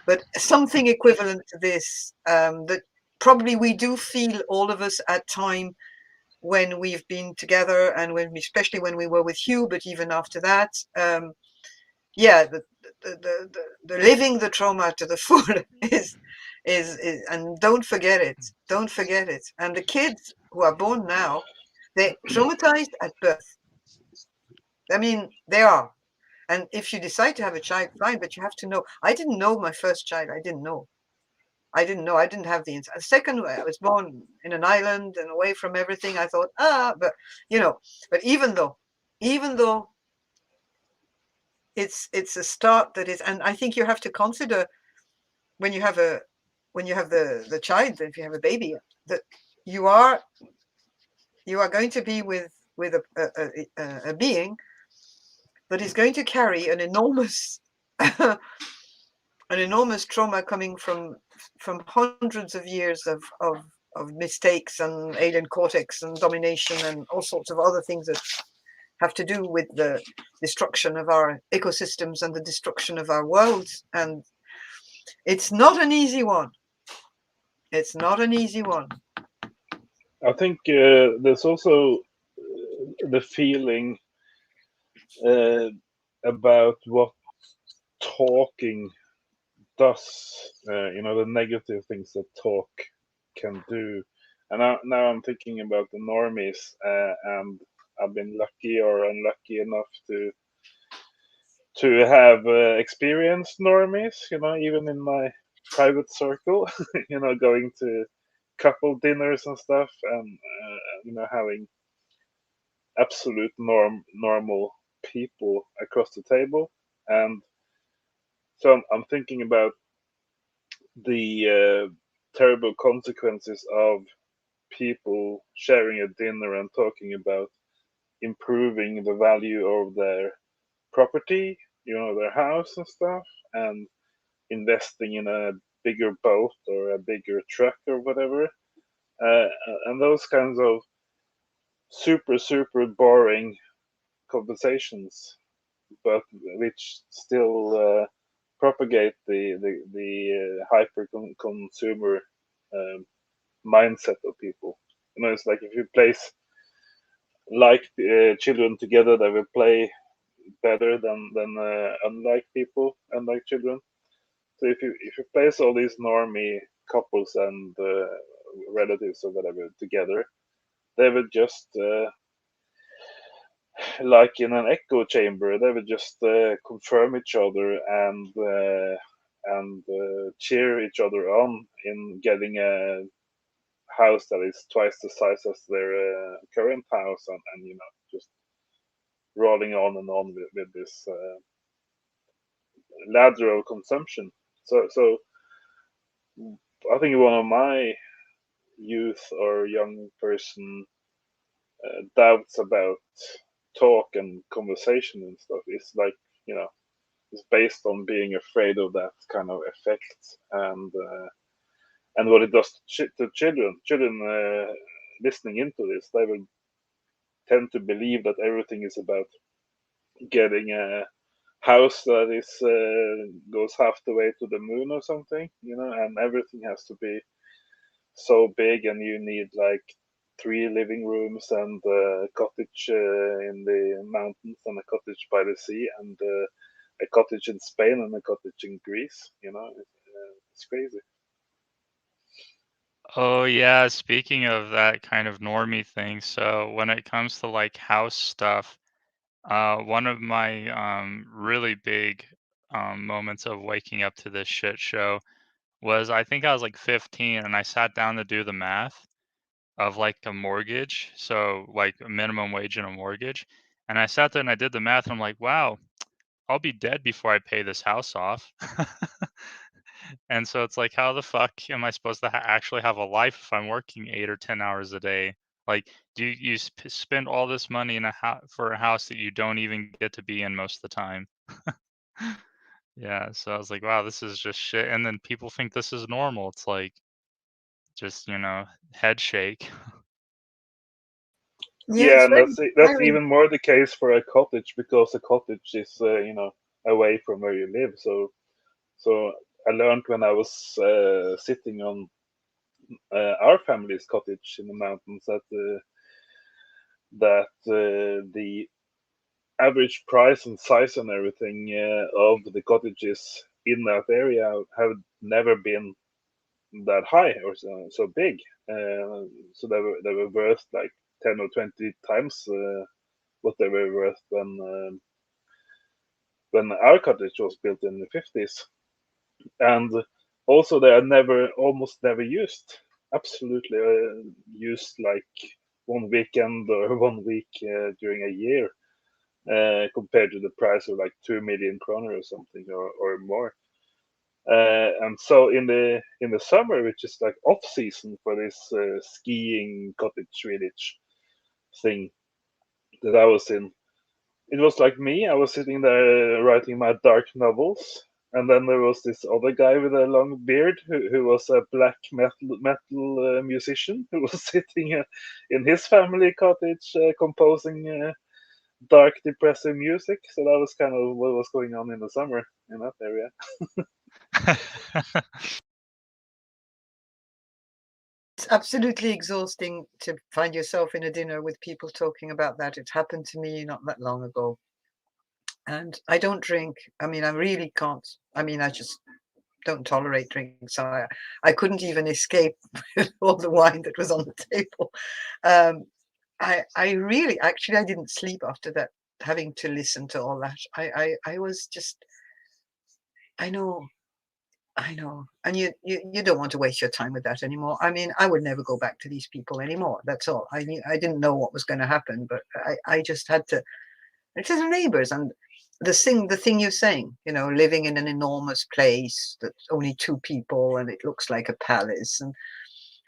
but something equivalent to this, that probably we do feel, all of us, at time when we've been together, and especially when we were with Hugh, but even after that, yeah, the living the trauma to the full is, and don't forget it. And the kids who are born now, they're traumatized at birth. I mean, they are. And if you decide to have a child, fine, but you have to know. I didn't know my first child. I didn't know. I didn't have the insight. Second, I was born in an island and away from everything. I thought, but but even though it's a start that is, and I think you have to consider when you have the child, if you have a baby, that you are going to be with a being that is going to carry an enormous trauma coming from hundreds of years of mistakes and alien cortex and domination and all sorts of other things that have to do with the destruction of our ecosystems and the destruction of our world. And it's not an easy one. It's not an easy one. I think there's also the feeling about what talking does, the negative things that talk can do. And now I'm thinking about the normies, and I've been lucky or unlucky enough to have experienced normies, even in my private circle, going to couple dinners and stuff, and having absolute normal people across the table. And so I'm thinking about the terrible consequences of people sharing a dinner and talking about improving the value of their property, their house and stuff, and investing in a bigger boat or a bigger truck or whatever. And those kinds of super boring conversations, but which still propagate the hyper consumer mindset of people. It's like if you place like children together, they will play better than unlike people, unlike children. So if you place all these normie couples and relatives or whatever together, they will just like in an echo chamber, they will just confirm each other and cheer each other on in getting a house that is twice the size as their current house, and just rolling on and on with this ladder of consumption. So I think one of my youth or young person doubts about talk and conversation and stuff is like, it's based on being afraid of that kind of effect, and what it does to children. Children listening into this, they will tend to believe that everything is about getting a house that is goes half the way to the moon or something, and everything has to be so big, and you need like 3 living rooms and a cottage in the mountains and a cottage by the sea and a cottage in Spain and a cottage in Greece. It's crazy. Oh yeah, speaking of that kind of normie thing, so when it comes to like house stuff, one of my really big moments of waking up to this shit show was I think I was like 15 and I sat down to do the math of like a mortgage, so like a minimum wage and a mortgage. And I sat there and I did the math and I'm like, wow, I'll be dead before I pay this house off. And so it's like, how the fuck am I supposed to actually have a life if I'm working 8 or 10 hours a day? Like, do you spend all this money in for a house that you don't even get to be in most of the time? Yeah, so I was like, wow, this is just shit. And then people think this is normal. It's like, just, head shake. Yeah, Yeah, it's and very that's tiring. even more the case for a cottage because a cottage is away from where you live. So I learned when I was sitting on our family's cottage in the mountains that the average price and size and everything of the cottages in that area have never been that high or so big. So they were worth like 10 or 20 times what they were worth when our cottage was built in the 50s. And also they are almost never used. Absolutely used like one weekend or 1 week during a year. Compared to the price of like 2 million kroner or something or more. And so in the summer, which is like off season for this skiing cottage village thing that I was in, it was like me. I was sitting there writing my dark novels, and then there was this other guy with a long beard who was a black metal musician who was sitting in his family cottage composing dark, depressive music. So that was kind of what was going on in the summer in that area. It's absolutely exhausting to find yourself in a dinner with people talking about that. It happened to me not that long ago. And I don't drink. I mean, I really can't. I mean, I just don't tolerate drinking. So I couldn't even escape all the wine that was on the table. I really, actually, I didn't sleep after that, having to listen to all that. I was just, I know. And you don't want to waste your time with that anymore. I mean, I would never go back to these people anymore. That's all. I didn't know what was going to happen, but I just had to. It's the neighbors and the thing you're saying. Living in an enormous place that's only 2 people and it looks like a palace,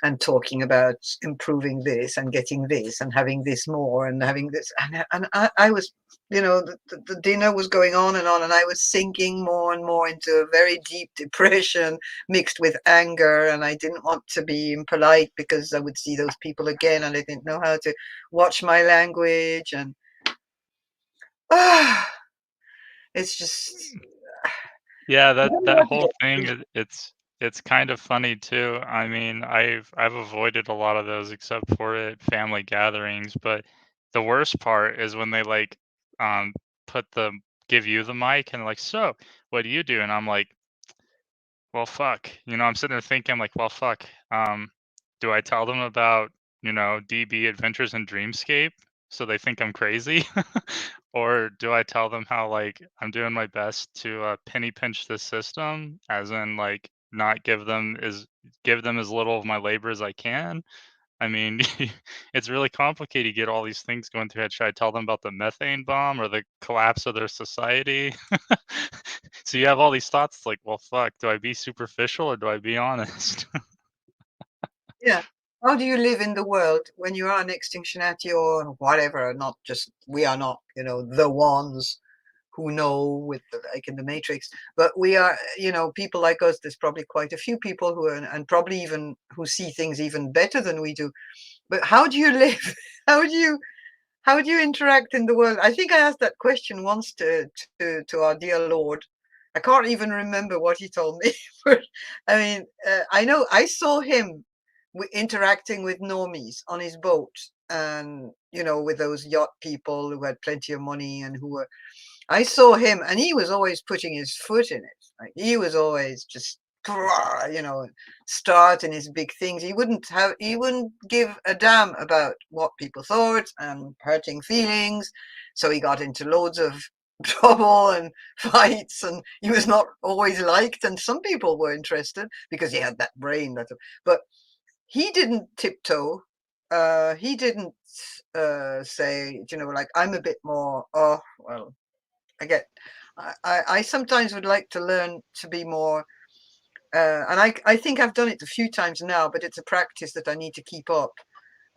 and talking about improving this and getting this and having this more and having this. And I was, the dinner was going on, and I was sinking more and more into a very deep depression mixed with anger. And I didn't want to be impolite because I would see those people again and I didn't know how to watch my language. And it's just. Yeah, that whole thing, it's kind of funny too. I mean, I've avoided a lot of those except for at family gatherings, but the worst part is when they like um give you the mic and like, so what do you do? And I'm like, well, fuck. I'm sitting there thinking, I'm like, well, fuck. Do I tell them about, DB Adventures in Dreamscape so they think I'm crazy? Or do I tell them how, like, I'm doing my best to penny pinch the system, as in, like, not give them as little of my labor as I can? I mean, it's really complicated. You get all these things going through your head. Should I tell them about the methane bomb or the collapse of their society? So you have all these thoughts. It's like, well, fuck, do I be superficial or do I be honest? Yeah. How do you live in the world when you are an extinctionati or whatever? Not just, we are not, the ones who know like in the Matrix, but we are, people like us. There's probably quite a few people who are, and probably even who see things even better than we do. But how do you live? How do you interact in the world? I think I asked that question once to our dear Lord. I can't even remember what he told me. But I mean, I know I saw him interacting with normies on his boat, and with those yacht people who had plenty of money and who were. I saw him, and he was always putting his foot in it. Like he was always just, starting his big things. He wouldn't give a damn about what people thought and hurting feelings. So he got into loads of trouble and fights, and he was not always liked. And some people were interested because he had that brain. But he didn't tiptoe. He didn't say, like, I'm a bit more. Oh well, I sometimes would like to learn to be more, and I think I've done it a few times now, but it's a practice that I need to keep up,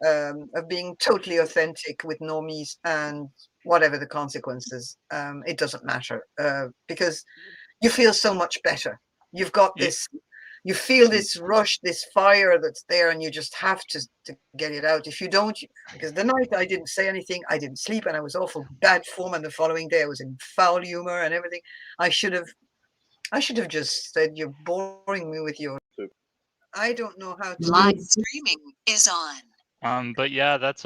of being totally authentic with normies, and whatever the consequences, it doesn't matter, because you feel so much better. You've got this. You feel this rush, this fire that's there, and you just have to get it out. If you don't, because the night I didn't say anything, I didn't sleep, and I was awful bad form. And the following day, I was in foul humor and everything. I should have just said, "You're boring me with your." I don't know how to. Live streaming is on. But yeah, that's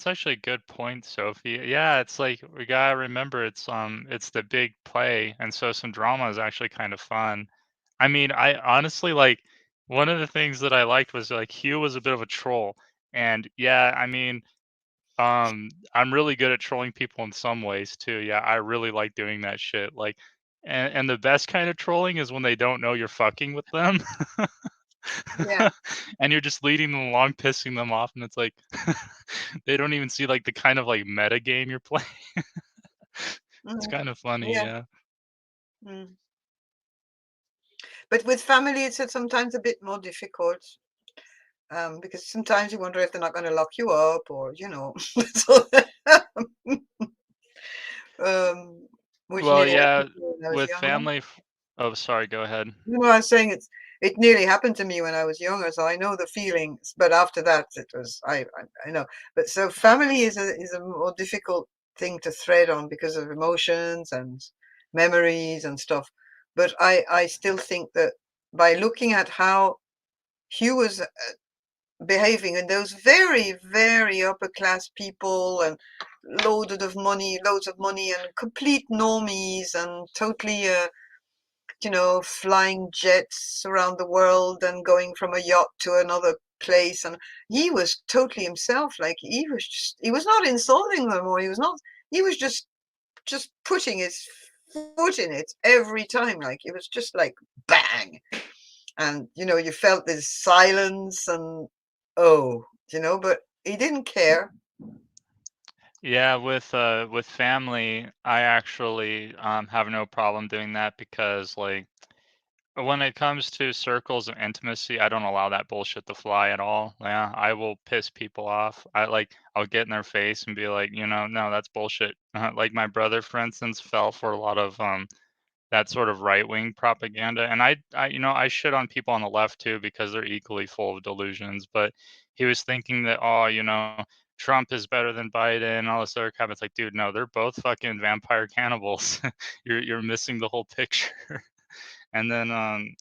actually a good point, Sophie. Yeah, it's like we gotta remember it's the big play, and so some drama is actually kind of fun. I mean, I honestly like one of the things that I liked was like Hugh was a bit of a troll, and yeah, I mean, I'm really good at trolling people in some ways too. Yeah, I really like doing that shit. Like, and the best kind of trolling is when they don't know you're fucking with them. Yeah. And you're just leading them along, pissing them off, and it's like they don't even see like the kind of like meta game you're playing. It's kind of funny, yeah. Mm. But with family, it's sometimes a bit more difficult, because sometimes you wonder if they're not going to lock you up, or so, which Well, nearly yeah, happened to me when I was with younger. family. Oh, sorry. Go ahead. I was saying it nearly happened to me when I was younger, so I know the feelings. But after that, it was I know. But so family is a more difficult thing to thread on because of emotions and memories and stuff. But I still think that by looking at how Hugh was behaving, and those very, very upper class people, and loads of money, and complete normies, and totally flying jets around the world and going from a yacht to another place, and he was totally himself. Like he was not insulting them, or he was just putting his foot in it every time. Like it was just like bang, and you felt this silence, and but he didn't care. Yeah, with family, I actually have no problem doing that because like when it comes to circles of intimacy, I don't allow that bullshit to fly at all. Yeah, I will piss people off. I'll get in their face and be like, no, that's bullshit. Like my brother, for instance, fell for a lot of that sort of right-wing propaganda, and I shit on people on the left too because they're equally full of delusions. But he was thinking that, oh, Trump is better than Biden and all this other crap. It's like, dude, no, they're both fucking vampire cannibals. You're missing the whole picture. And then,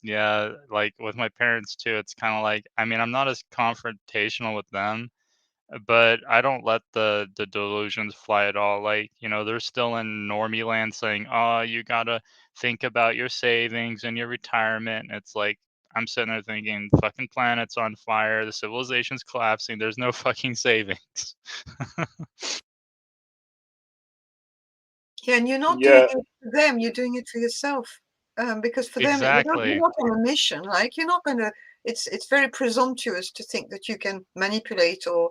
yeah, like with my parents too, it's kind of like, I mean, I'm not as confrontational with them, but I don't let the delusions fly at all. Like, they're still in normie land saying, "Oh, you gotta think about your savings and your retirement." And it's like I'm sitting there thinking, "Fucking planet's on fire. The civilization's collapsing. There's no fucking savings." Yeah, and you're not doing Yeah, it for them, you're doing it for yourself. Because for them, you're Exactly. not on a mission. Like you're not going to. It's very presumptuous to think that you can manipulate or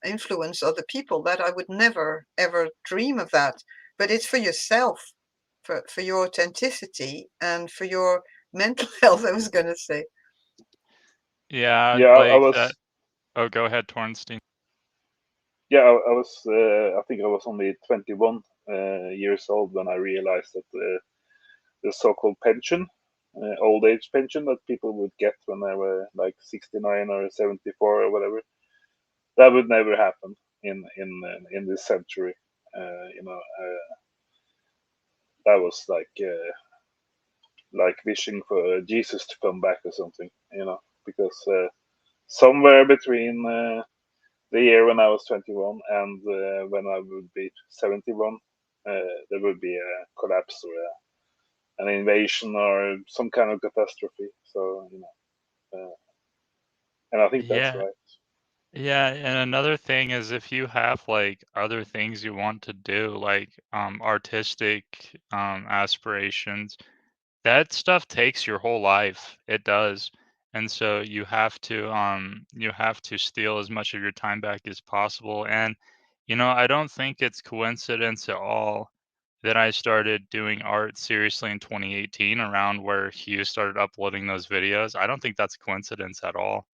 influence other people. That I would never ever dream of that. But it's for yourself, for your authenticity and for your mental health. I was going to say. Yeah, yeah, I like that. was, Oh, go ahead, Tornstein. yeah, I was, I think I was only 21 years old when I realized that the so-called pension, old age pension that people would get when they were like 69 or 74 or whatever, that would never happen in this century. That was like wishing for Jesus to come back or something, because somewhere between the year when I was 21 and when I would be 71, there would be a collapse or an invasion or some kind of catastrophe. So, and I think that's Yeah. right. Yeah, and another thing is if you have like other things you want to do, like artistic aspirations, that stuff takes your whole life. It does. And so you have to steal as much of your time back as possible. And I don't think it's coincidence at all that I started doing art seriously in 2018 around where Hugh started uploading those videos. I don't think that's a coincidence at all.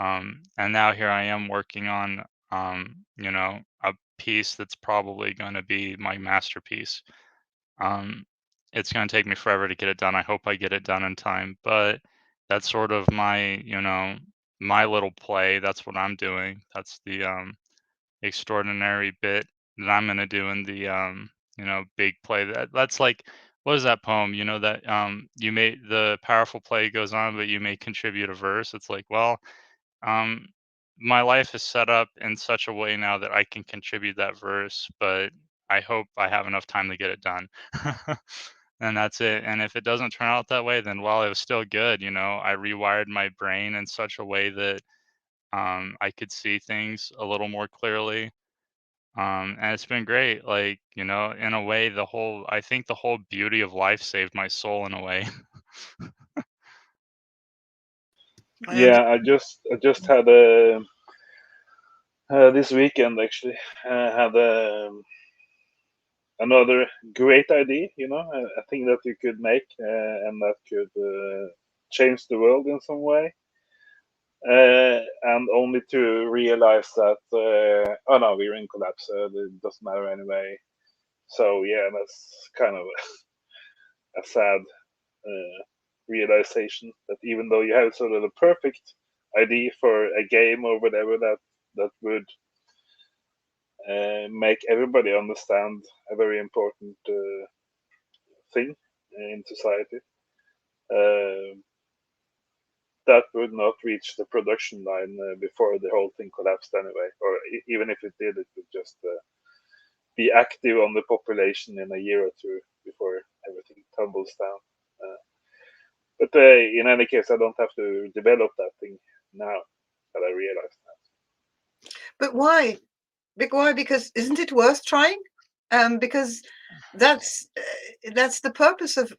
And now here I am working on a piece that's probably going to be my masterpiece. Um, it's going to take me forever to get it done. I hope I get it done in time, but that's sort of my little play. That's what I'm doing. That's the extraordinary bit that I'm going to do in the big play. That's like, what is that poem? That you may the powerful play goes on, but you may contribute a verse. It's like, well, um, my life is set up in such a way now that I can contribute that verse, but I hope I have enough time to get it done. And that's it. And if it doesn't turn out that way, then well, it was still good. I rewired my brain in such a way that I could see things a little more clearly. And it's been great. Like, in a way, I think the whole beauty of life saved my soul in a way. Yeah, I just had this weekend actually had another great idea. A thing that you could make and that could change the world in some way. And only to realize that oh no, we're in collapse. It doesn't matter anyway. So yeah, that's kind of a sad realization that even though you have sort of the perfect idea for a game or whatever that would make everybody understand a very important thing in society, uh, that would not reach the production line before the whole thing collapsed anyway. Or even if it did, it would just be active on the population in a year or two before everything tumbles down. But in any case, I don't have to develop that thing now that I realize that. But why? Why? Because isn't it worth trying? Because that's the purpose of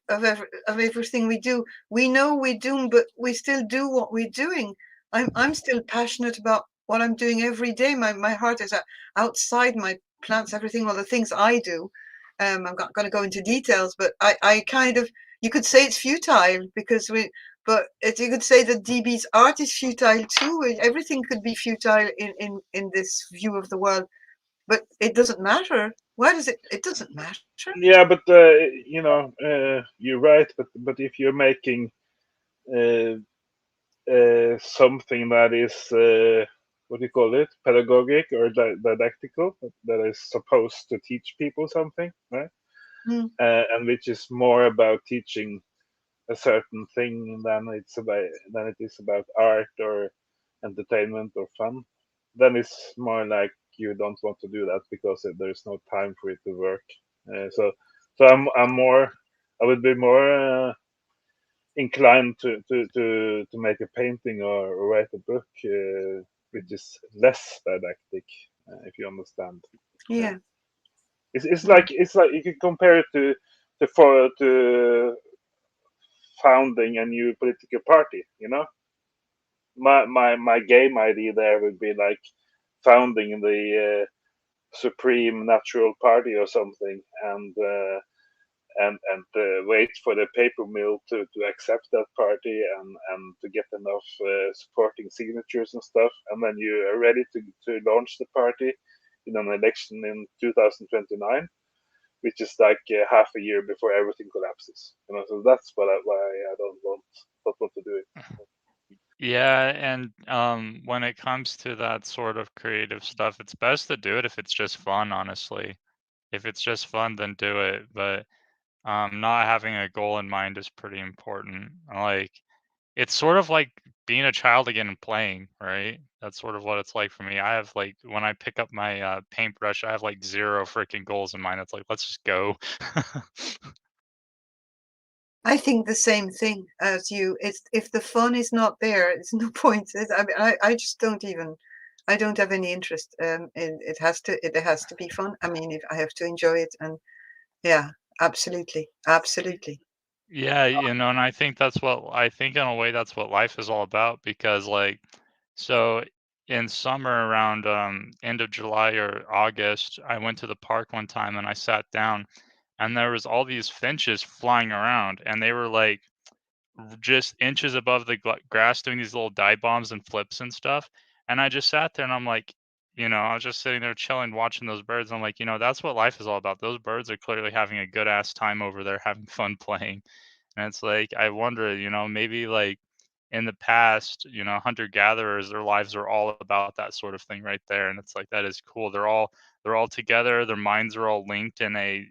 everything we do. We know we're doomed, but we still do what we're doing. I'm still passionate about what I'm doing every day. My heart is outside my plants, everything, all the things I do. I'm not going to go into details, but I kind of, you could say it's futile because you could say that DB's art is futile too. Everything could be futile in this view of the world, but it doesn't matter. Why does it? It doesn't matter. Yeah, but you're right. But if you're making something that is what do you call it, pedagogic or didactical, that is supposed to teach people something, right? Mm. And which is more about teaching a certain thing than it is about art or entertainment or fun, then it's more like you don't want to do that because there's no time for it to work. So I would be more inclined to make a painting or write a book which is less didactic, if you understand. Yeah. It's like you can compare it to founding a new political party. My game idea there would be like founding the supreme natural party or something, and wait for the paper mill to accept that party and to get enough supporting signatures and stuff, and then you are ready to launch the party in an election in 2029, which is like half a year before everything collapses. So that's why I don't want to do it. Yeah, and when it comes to that sort of creative stuff, it's best to do it if it's just fun, honestly. If it's just fun, then do it. But not having a goal in mind is pretty important. Like, it's sort of like being a child again and playing, right? That's sort of what it's like for me. I have like when I pick up my paintbrush, I have like 0 freaking goals in mind. It's like, let's just go. I think the same thing as you. It's if the fun is not there, it's no point. I mean, I just don't even. I don't have any interest. It has to be fun. I mean, if I have to enjoy it, and yeah, absolutely, absolutely. Yeah, you know, and I think I think in a way that's what life is all about because like so in summer around end of July or August, I went to the park one time and I sat down and there was all these finches flying around and they were like just inches above the grass doing these little dive bombs and flips and stuff. And I just sat there and I'm like, you know, I was just sitting there chilling, watching those birds. I'm like, you know, that's what life is all about. Those birds are clearly having a good ass time over there, having fun playing. And it's like, I wonder, you know, maybe like in the past, you know, hunter gatherers, their lives are all about that sort of thing right there. And it's like, that is cool. They're all together. Their minds are all linked in a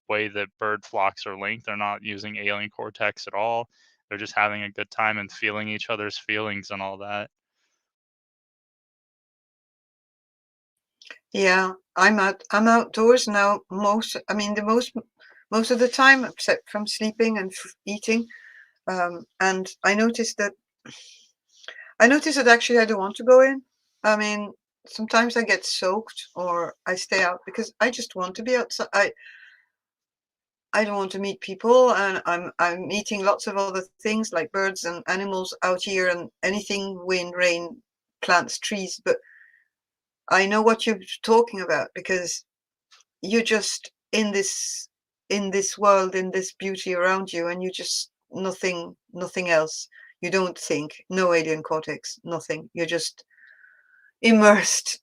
way that bird flocks are linked. They're not using alien cortex at all. They're just having a good time and feeling each other's feelings and all that. Yeah, I'm outdoors now. I mean, most of the time, except from sleeping and eating. And I noticed that actually I don't want to go in. I mean, sometimes I get soaked or I stay out because I just want to be outside. I don't want to meet people, and I'm meeting lots of other things like birds and animals out here and anything, wind, rain, plants, trees. But I know what you're talking about because you're just in this world, in this beauty around you, and you just nothing else. You don't think, no alien cortex, nothing. You're just immersed.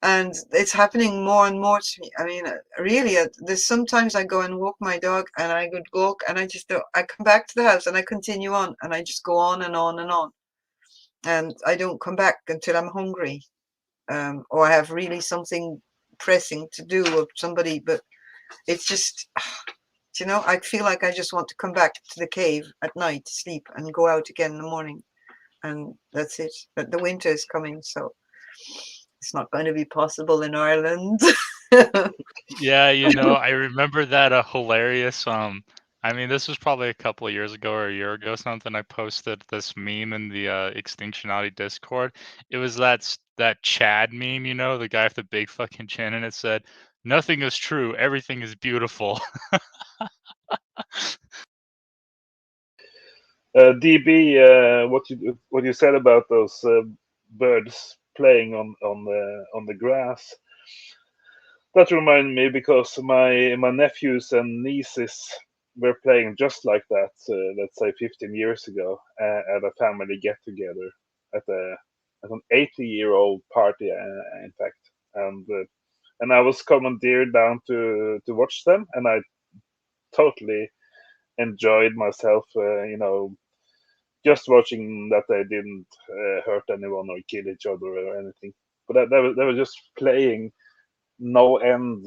And it's happening more and more to me. I mean, really, there's sometimes I go and walk my dog and I could walk and I just don't, I come back to the house and I continue on and I just go on and on and on. And I don't come back until I'm hungry, or I have really something pressing to do with somebody. But it's just, you know, I feel like I just want to come back to the cave at night to sleep and go out again in the morning. And that's it. But the winter is coming, so it's not going to be possible in Ireland. Yeah, you know, I remember that hilarious I mean, this was probably a couple of years ago or a year ago something. I posted this meme in the Extinctionati Discord. It was that Chad meme, you know, the guy with the big fucking chin, and it said, "Nothing is true, everything is beautiful." DB, what you said about those birds playing on the grass, that reminded me because my nephews and nieces were playing just like that. Let's say 15 years ago at a family get together at a at an 80-year-old party, in fact, and I was commandeered down to watch them, and I totally enjoyed myself. You know, just watching that they didn't hurt anyone or kill each other or anything. But they were just playing no end,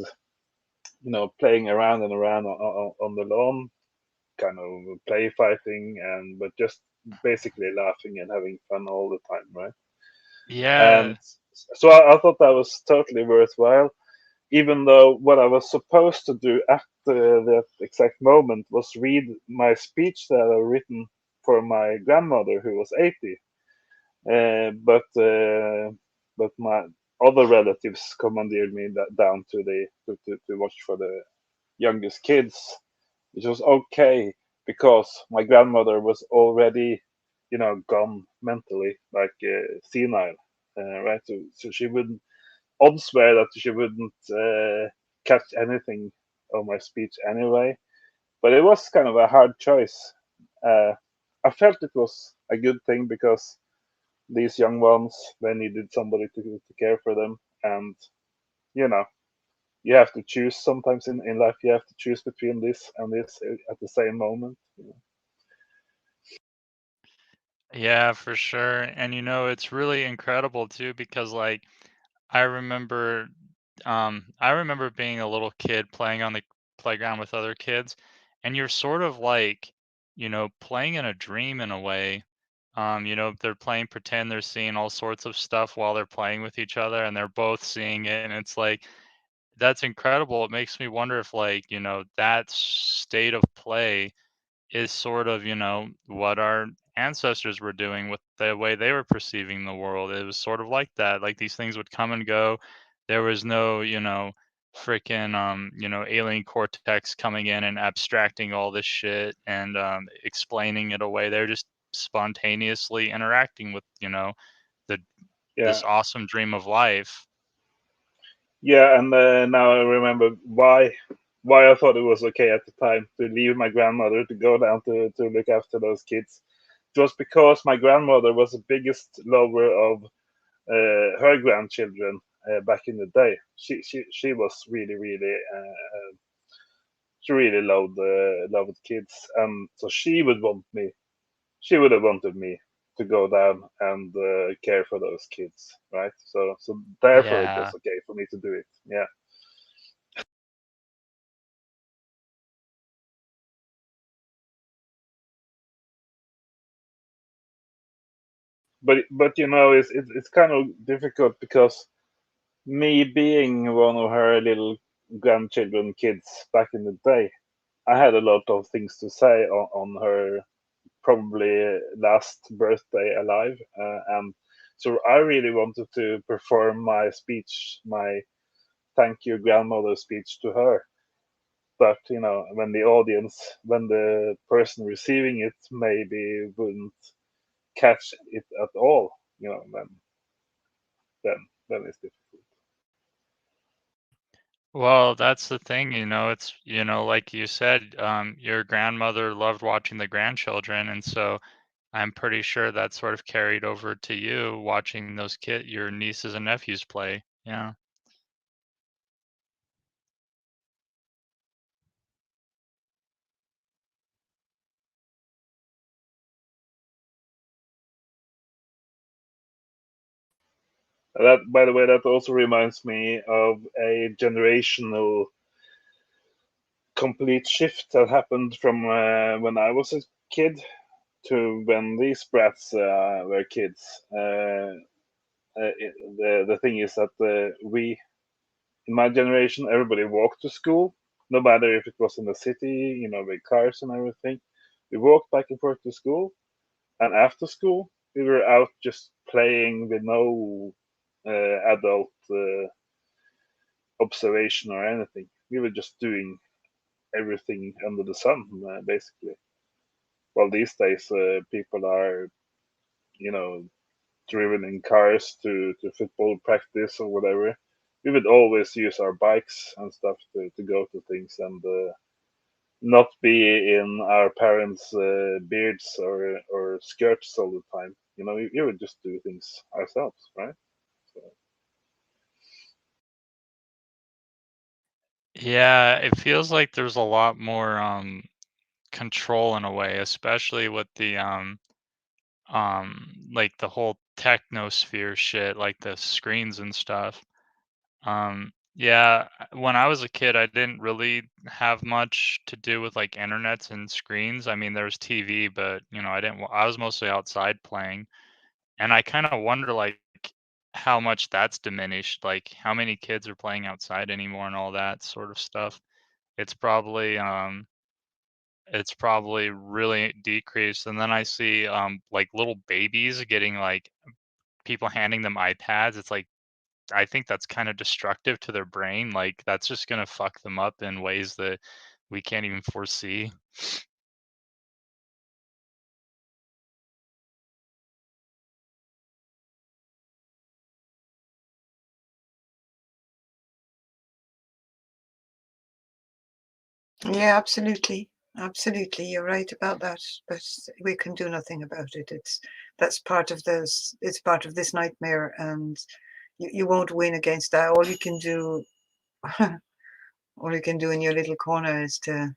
you know, playing around and around on the lawn, kind of play fighting, and but just basically laughing and having fun all the time, right? Yeah. And so I thought that was totally worthwhile, even though what I was supposed to do at that exact moment was read my speech that I written for my grandmother who was 80. But my other relatives commandeered me down to watch for the youngest kids, which was okay because my grandmother was already, you know, gone mentally, like senile, right? So she wouldn't. Odds were that she wouldn't catch anything of my speech anyway. But it was kind of a hard choice. I felt it was a good thing because these young ones, they needed somebody to care for them, and you know, you have to choose sometimes in life. You have to choose between this and this at the same moment. Yeah, for sure. And you know, it's really incredible too because like I remember being a little kid playing on the playground with other kids and you're sort of like, you know, playing in a dream in a way. They're playing pretend they're seeing all sorts of stuff while they're playing with each other, and they're both seeing it, and it's like that's incredible. It makes me wonder if that state of play is sort of, what our ancestors were doing with the way they were perceiving the world. It was sort of like that. Like these things would come and go. There was no, freaking, alien cortex coming in and abstracting all this shit and explaining it away. They're just spontaneously interacting with, the Yeah, this awesome dream of life. yeah, and now I remember why I thought it was okay at the time to leave my grandmother to go down to look after those kids. Just because my grandmother was the biggest lover of her grandchildren back in the day. She was really she really loved kids, and so she would have wanted me to go down and care for those kids, right? So therefore it was Yeah. okay for me to do it. Yeah. But it's kind of difficult because me being one of her little grandchildren kids back in the day, I had a lot of things to say on her probably last birthday alive, and so I really wanted to perform my speech, my thank you grandmother speech to her. But when the person receiving it maybe wouldn't catch it at all, then it's difficult. Well, that's the thing, it's, like you said, your grandmother loved watching the grandchildren, and so I'm pretty sure that sort of carried over to you watching your nieces and nephews play. Yeah. That, by the way, that also reminds me of a generational complete shift that happened from when I was a kid to when these brats were kids. The thing is that we, in my generation, everybody walked to school, no matter if it was in the city, with cars and everything. We walked back and forth to school, and after school, we were out just playing with no adult observation or anything. We were just doing everything under the sun, basically. Well, these days, people are, you know, driven in cars to football practice or whatever. We would always use our bikes and stuff to go to things and not be in our parents' beards or skirts all the time. We would just do things ourselves, right? So, Yeah, it feels like there's a lot more control in a way, especially with the like the whole technosphere shit, like the screens and stuff. Yeah, when I was a kid, I didn't really have much to do with like internets and screens. I mean, there was TV, but I was mostly outside playing. And I kind of wonder like how much that's diminished, like how many kids are playing outside anymore and all that sort of stuff. It's probably really decreased. And then I see like little babies getting like people handing them iPads. It's like I think that's kind of destructive to their brain. Like that's just gonna fuck them up in ways that we can't even foresee. Yeah, absolutely. Absolutely. You're right about that. But we can do nothing about it. That's part of this. It's part of this nightmare, and you won't win against that. All you can do, all you can do in your little corner is to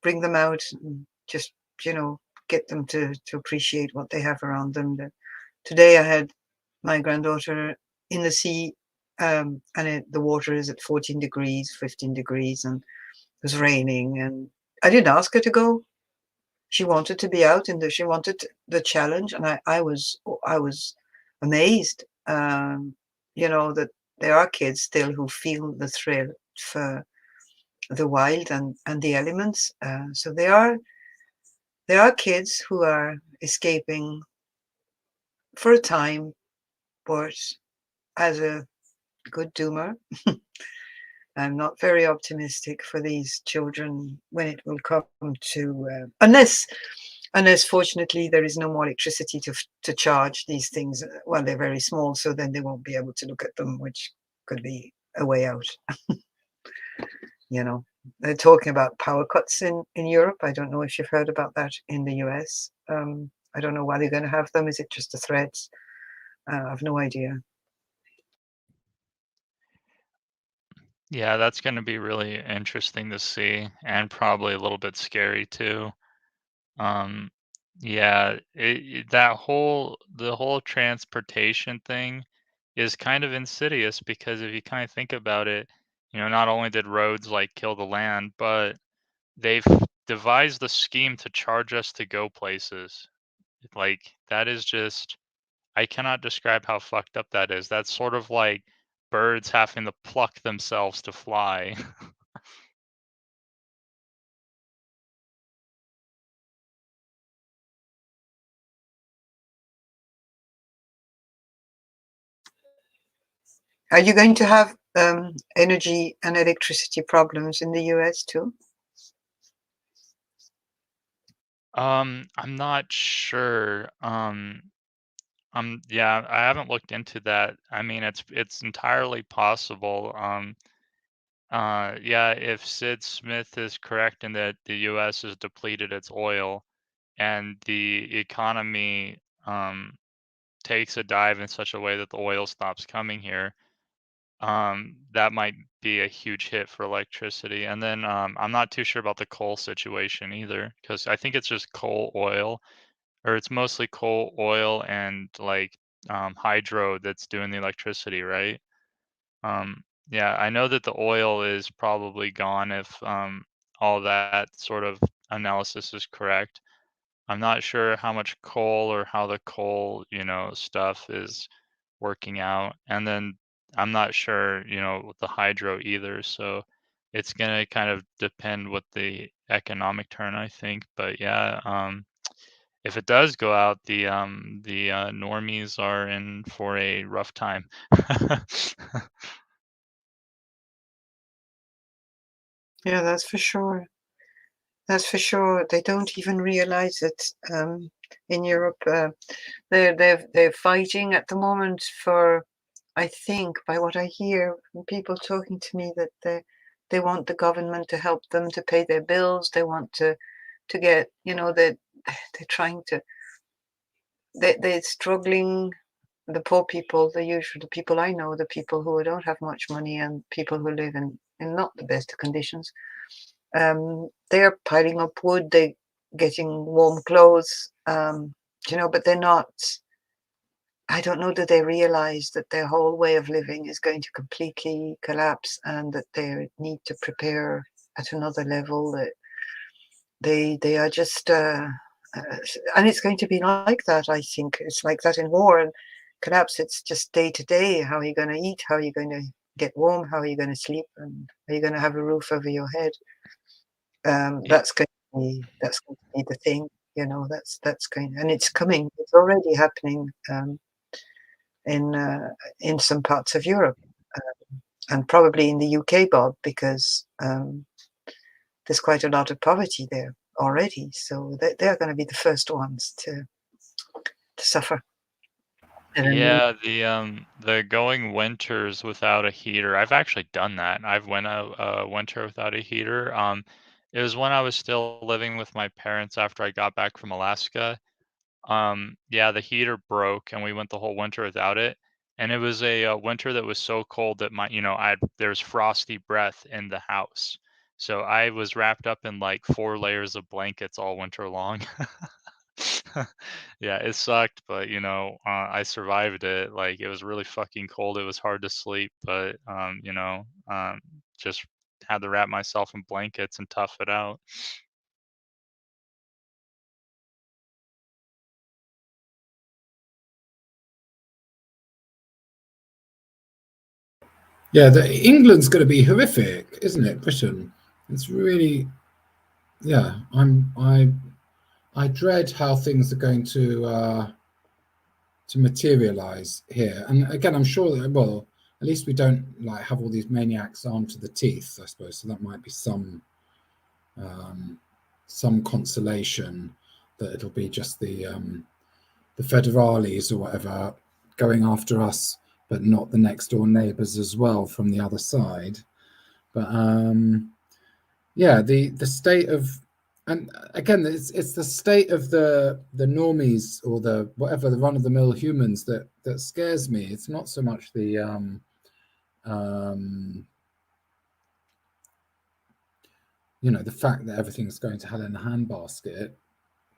bring them out and just, get them to appreciate what they have around them. Today I had my granddaughter in the sea, and the water is at 14 degrees, 15 degrees, and it was raining, and I didn't ask her to go. she wanted to be out in the, she wanted the challenge, and I was amazed, you know, that there are kids still who feel the thrill for the wild and the elements. So there are kids who are escaping for a time, but as a good doomer, I'm not very optimistic for these children when it will come to, unless fortunately there is no more electricity to charge these things. Well, they're very small, so then they won't be able to look at them, which could be a way out. You know, they're talking about power cuts in Europe. I don't know if you've heard about that in the US. I don't know why they're going to have them. Is it just a threat? I have no idea. Yeah, that's going to be really interesting to see, and probably a little bit scary too. Um, yeah, the whole transportation thing is kind of insidious, because if you kind of think about it, not only did roads like kill the land, but they've devised the scheme to charge us to go places. Like, that is just, I cannot describe how fucked up that is. That's sort of like birds having to pluck themselves to fly. Are you going to have energy and electricity problems in the US too? I'm not sure. Yeah, I haven't looked into that. I mean, it's entirely possible. Yeah, if Sid Smith is correct in that the U.S. has depleted its oil, and the economy takes a dive in such a way that the oil stops coming here, that might be a huge hit for electricity. And then I'm not too sure about the coal situation either, because I think it's just coal, oil, or it's mostly coal, oil, and like hydro that's doing the electricity, right? Yeah, I know that the oil is probably gone if all that sort of analysis is correct. I'm not sure how much coal, or how the coal, stuff is working out. And then I'm not sure, with the hydro either. So it's gonna kind of depend what the economic turn, I think. But yeah, if it does go out, the normies are in for a rough time. Yeah, that's for sure. That's for sure. They don't even realize it. In Europe, they're fighting at the moment for, I think, by what I hear from people talking to me, that they want the government to help them to pay their bills. They want to get, they're trying to, they're struggling. The poor people, the people I know, the people who don't have much money, and people who live in not the best of conditions. They're piling up wood, they're getting warm clothes, but they're not, I don't know that they realize that their whole way of living is going to completely collapse, and that they need to prepare at another level, that they are just, and it's going to be like that, I think. It's like that in war and collapse. It's just day to day. How are you going to eat? How are you going to get warm? How are you going to sleep? And are you going to have a roof over your head? Y- That's going to be the thing, that's going, and it's coming. It's already happening in some parts of Europe, and probably in the UK, Bob, because there's quite a lot of poverty there already. So they're going to be the first ones to suffer. And then Yeah, the going winters without a heater. I've actually done that. I've went a winter without a heater. It was when I was still living with my parents after I got back from Alaska. Yeah, the heater broke, and we went the whole winter without it. And it was a, winter that was so cold that there's frosty breath in the house. So I was wrapped up in like 4 layers of blankets all winter long. Yeah, it sucked, but I survived it. Like, it was really fucking cold. It was hard to sleep, but just had to wrap myself in blankets and tough it out. Yeah, England's going to be horrific, isn't it? Britain. It's really, yeah. I dread how things are going to materialize here. And again, I'm sure that, well, at least we don't like have all these maniacs armed to the teeth, I suppose. So that might be some consolation that it'll be just the federales or whatever going after us, but not the next door neighbors as well from the other side. But yeah, the state of, and again, it's the state of the normies or the whatever, the run of the mill humans that scares me. It's not so much the you know, the fact that everything's going to hell in a handbasket,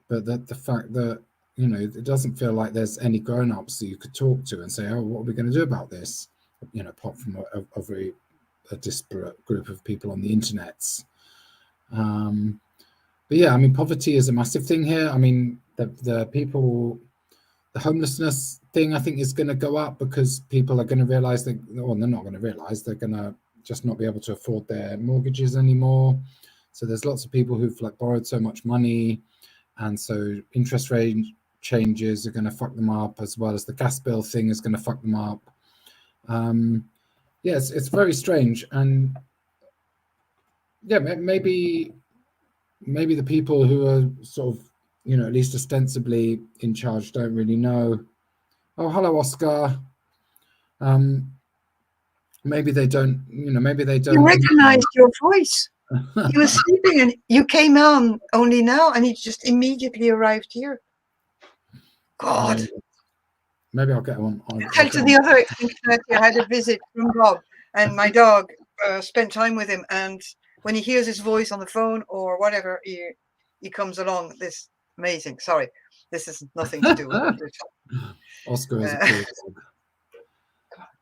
but the fact that, you know, it doesn't feel like there's any grown-ups that you could talk to and say, oh, what are we going to do about this? You know, apart from a very disparate group of people on the internets. But yeah, I mean, poverty is a massive thing here. I mean, the people, the homelessness thing, I think is going to go up because people are going to realize that, well, they're not going to realize, they're going to just not be able to afford their mortgages anymore. So there's lots of people who've like borrowed so much money, and so interest rate changes are going to fuck them up, as well as the gas bill thing is going to fuck them up. Yes, it's very strange. And yeah, maybe the people who are sort of, you know, at least ostensibly in charge don't really know. Oh, hello, Oscar. Maybe they don't, you know, maybe they don't. You recognized your voice. He was sleeping and you came on only now and he just immediately arrived here. God. Maybe I'll get one. Tell to the other Extinctionati I had a visit from Bob, and my dog spent time with him, and when he hears his voice on the phone or whatever, he comes along. This amazing. Sorry, this is nothing to do with what we're talking. Oscar is a cool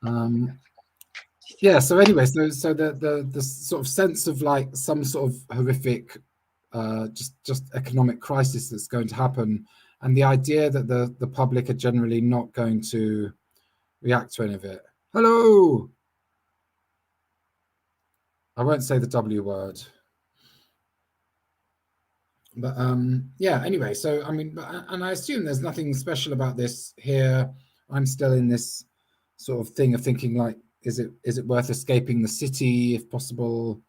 dog. Yeah, so anyway, so the sort of sense of like some sort of horrific just economic crisis that's going to happen, and the idea that the public are generally not going to react to any of it. Hello. I won't say the W word. But yeah, anyway, so I mean, and I assume there's nothing special about this here. I'm still in this sort of thing of thinking like, is it worth escaping the city if possible?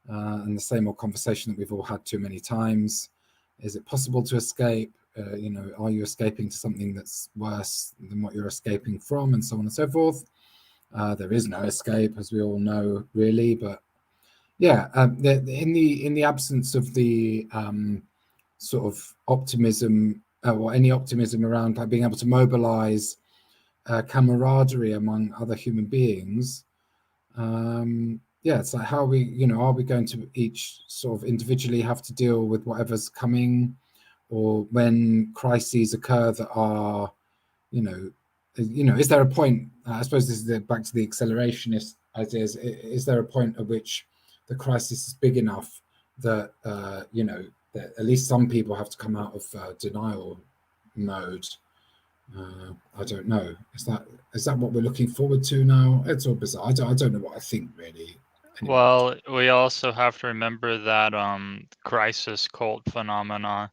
And the same old conversation that we've all had too many times. Is it possible to escape? You know, are you escaping to something that's worse than what you're escaping from, and so on and so forth? There is no escape, as we all know, really. But yeah, in the absence of the sort of optimism or any optimism around like being able to mobilize camaraderie among other human beings, yeah, it's like, how are we, you know, are we going to each sort of individually have to deal with whatever's coming, or when crises occur that are, you know, is there a point? I suppose this is back to the accelerationist ideas. Is there a point at which the crisis is big enough that you know, that at least some people have to come out of denial mode? I don't know. Is that what we're looking forward to now? It's all bizarre. I don't know what I think really. Anyway. Well, we also have to remember that crisis cult phenomena.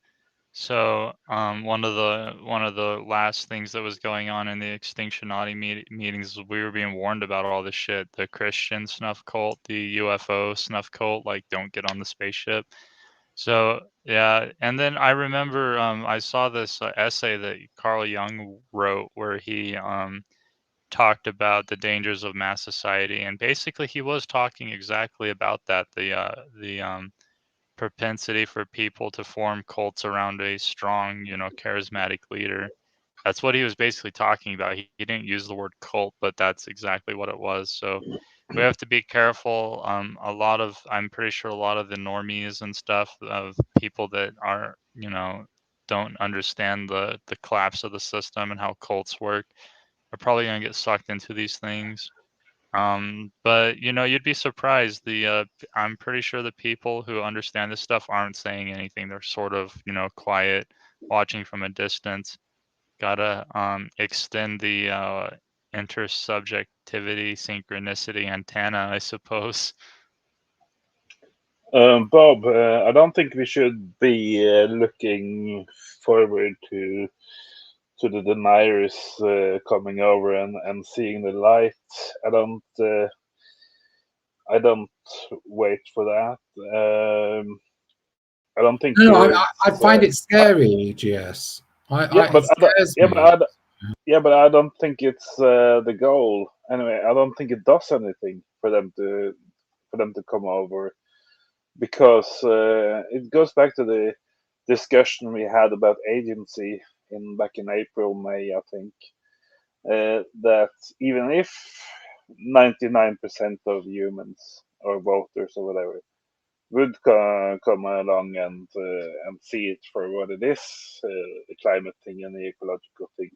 So one of the last things that was going on in the Extinctionati meetings was we were being warned about all this shit. The Christian snuff cult, the UFO snuff cult, like don't get on the spaceship. So yeah, and then I remember I saw this essay that Carl Jung wrote where he talked about the dangers of mass society, and basically he was talking exactly about that, the propensity for people to form cults around a strong, you know, charismatic leader. That's what he was basically talking about. He didn't use the word cult, but that's exactly what it was. So we have to be careful. I'm pretty sure a lot of the normies and stuff, of people that are, you know, don't understand the collapse of the system and how cults work, are probably going to get sucked into these things. But you know, you'd be surprised. I'm pretty sure the people who understand this stuff aren't saying anything. They're sort of, you know, quiet, watching from a distance. Gotta extend the intersubjectivity, synchronicity antenna, I suppose. Bob, I don't think we should be looking forward to the deniers coming over and seeing the light. I don't wait for that. I don't think. No, I find it scary, GS. It scares me. But I don't think it's the goal. Anyway, I don't think it does anything for them to come over, because it goes back to the discussion we had about agency back in April, May, I think. That even if 99% of humans or voters or whatever would come along and see it for what it is, the climate thing and the ecological thing,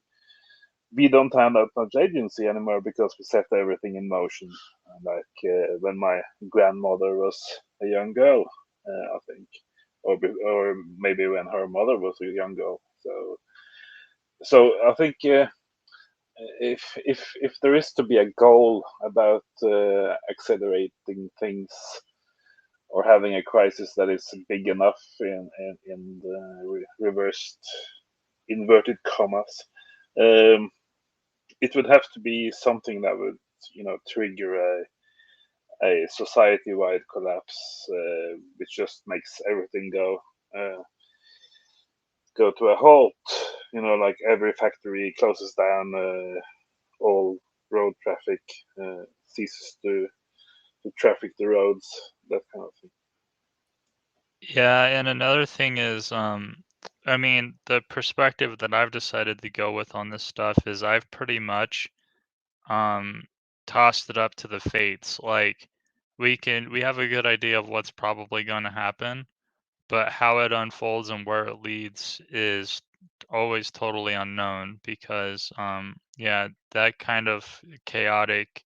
we don't have that much agency anymore because we set everything in motion. Like when my grandmother was a young girl, I think, or maybe when her mother was a young girl. So I think if there is to be a goal about accelerating things or having a crisis that is big enough in the reversed inverted commas, it would have to be something that would, trigger a society-wide collapse, which just makes everything go to a halt. Like every factory closes down, all road traffic ceases to traffic the roads, that kind of thing. Yeah, and another thing is, I mean, the perspective that I've decided to go with on this stuff is I've pretty much tossed it up to the fates. Like we have a good idea of what's probably going to happen, but how it unfolds and where it leads is always totally unknown because yeah, that kind of chaotic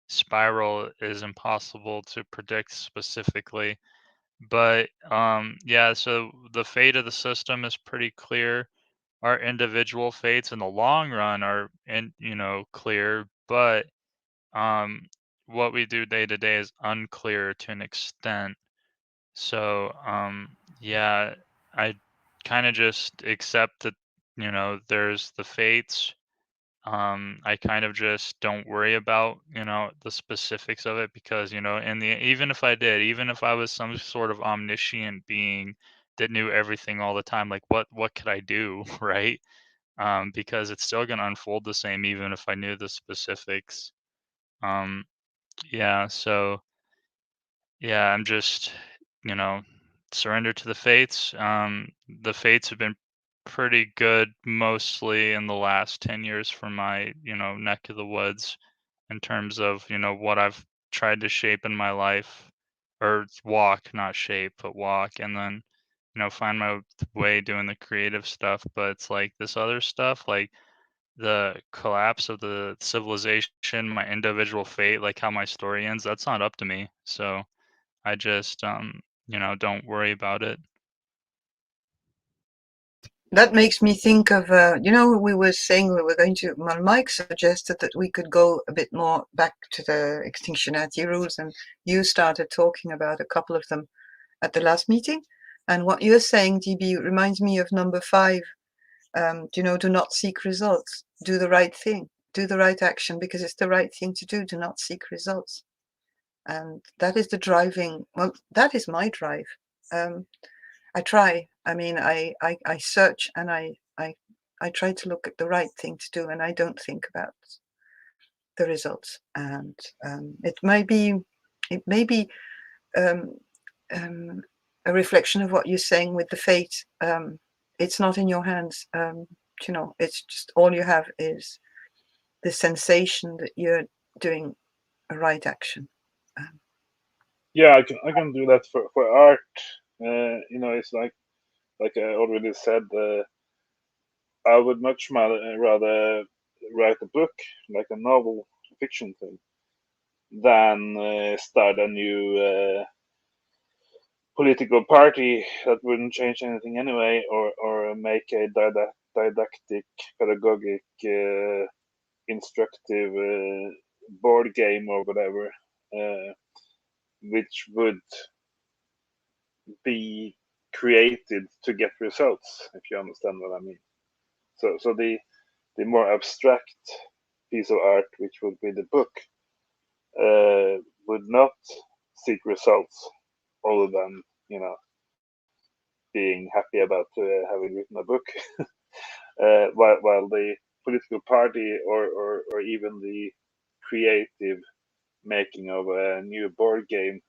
spiral is impossible to predict specifically. But yeah, so the fate of the system is pretty clear. Our individual fates in the long run are clear, but what we do day to day is unclear to an extent. So yeah, I kind of just accept that there's the fates. I kind of just don't worry about the specifics of it because even if I did, even if I was some sort of omniscient being that knew everything all the time, like what could I do, right? Because it's still going to unfold the same even if I knew the specifics. Yeah, so yeah, I'm just surrender to the fates. The fates have been pretty good mostly in the last 10 years for my neck of the woods in terms of what I've tried to shape in my life, or walk, not shape, but walk, and then find my way doing the creative stuff. But it's like this other stuff, like the collapse of the civilization, my individual fate, like how my story ends, that's not up to me. So I just don't worry about it. That makes me think of, we were saying we were going to, well, Mike suggested that we could go a bit more back to the Extinctionati rules, and you started talking about a couple of them at the last meeting. And what you're saying, DB, reminds me of number 5, do not seek results, do the right thing, do the right action, because it's the right thing to do not seek results. And that is the driving, well, that is my drive. I try. I mean, I search and I try to look at the right thing to do, and I don't think about the results. And it may be a reflection of what you're saying with the fate. It's not in your hands. It's just all you have is the sensation that you're doing a right action. Yeah, I can do that for art. It's like I already said, I would much rather write a book, like a novel, fiction thing, than start a new political party that wouldn't change anything anyway, or make a didactic, pedagogic instructive board game or whatever, which would be created to get results, if you understand what I mean. So the more abstract piece of art, which would be the book, would not seek results other than, you know, being happy about having written a book, while the political party or even the creative making of a new board game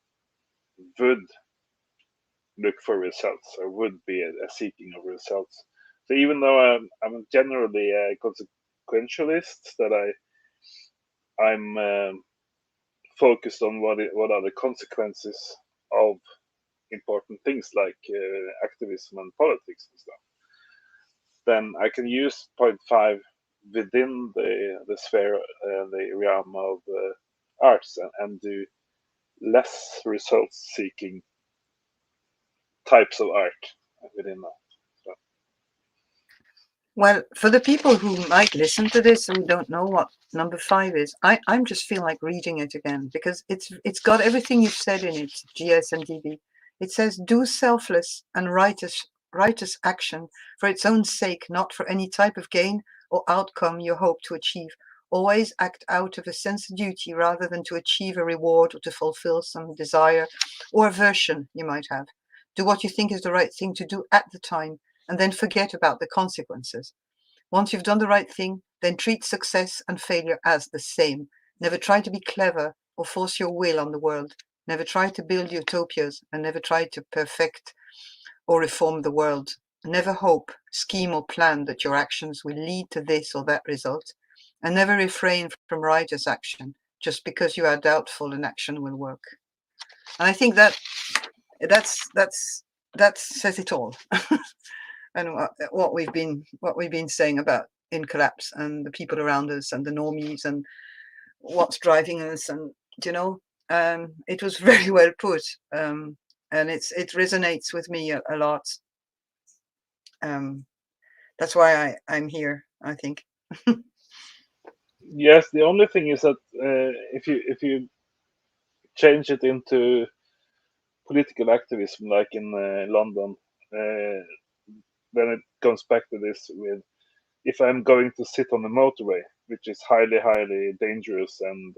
would look for results, or would be a seeking of results. So even though I'm generally a consequentialist, that I'm focused on what are the consequences of important things like activism and politics and stuff, then I can use 0.5 within the sphere, the realm of arts, and do less results-seeking types of art within that. So. Well, for the people who might listen to this and don't know what number 5 is, I'm just feel like reading it again, because it's got everything you've said in it, GS and DB. It says, do selfless and righteous action for its own sake, not for any type of gain or outcome you hope to achieve. Always act out of a sense of duty rather than to achieve a reward or to fulfill some desire or aversion you might have. Do what you think is the right thing to do at the time, and then forget about the consequences. Once you've done the right thing, then treat success and failure as the same. Never try to be clever or force your will on the world. Never try to build utopias, and never try to perfect or reform the world. Never hope, scheme or plan that your actions will lead to this or that result. And never refrain from righteous action just because you are doubtful an action will work. And I think that says it all. And what we've been saying about In Collapse and the people around us and the normies and what's driving us, and you know, it was very well put, and it resonates with me a lot. That's why I'm here, I think. Yes, the only thing is that if you change it into political activism, like in London, then it comes back to this with, if I'm going to sit on the motorway, which is highly, highly dangerous and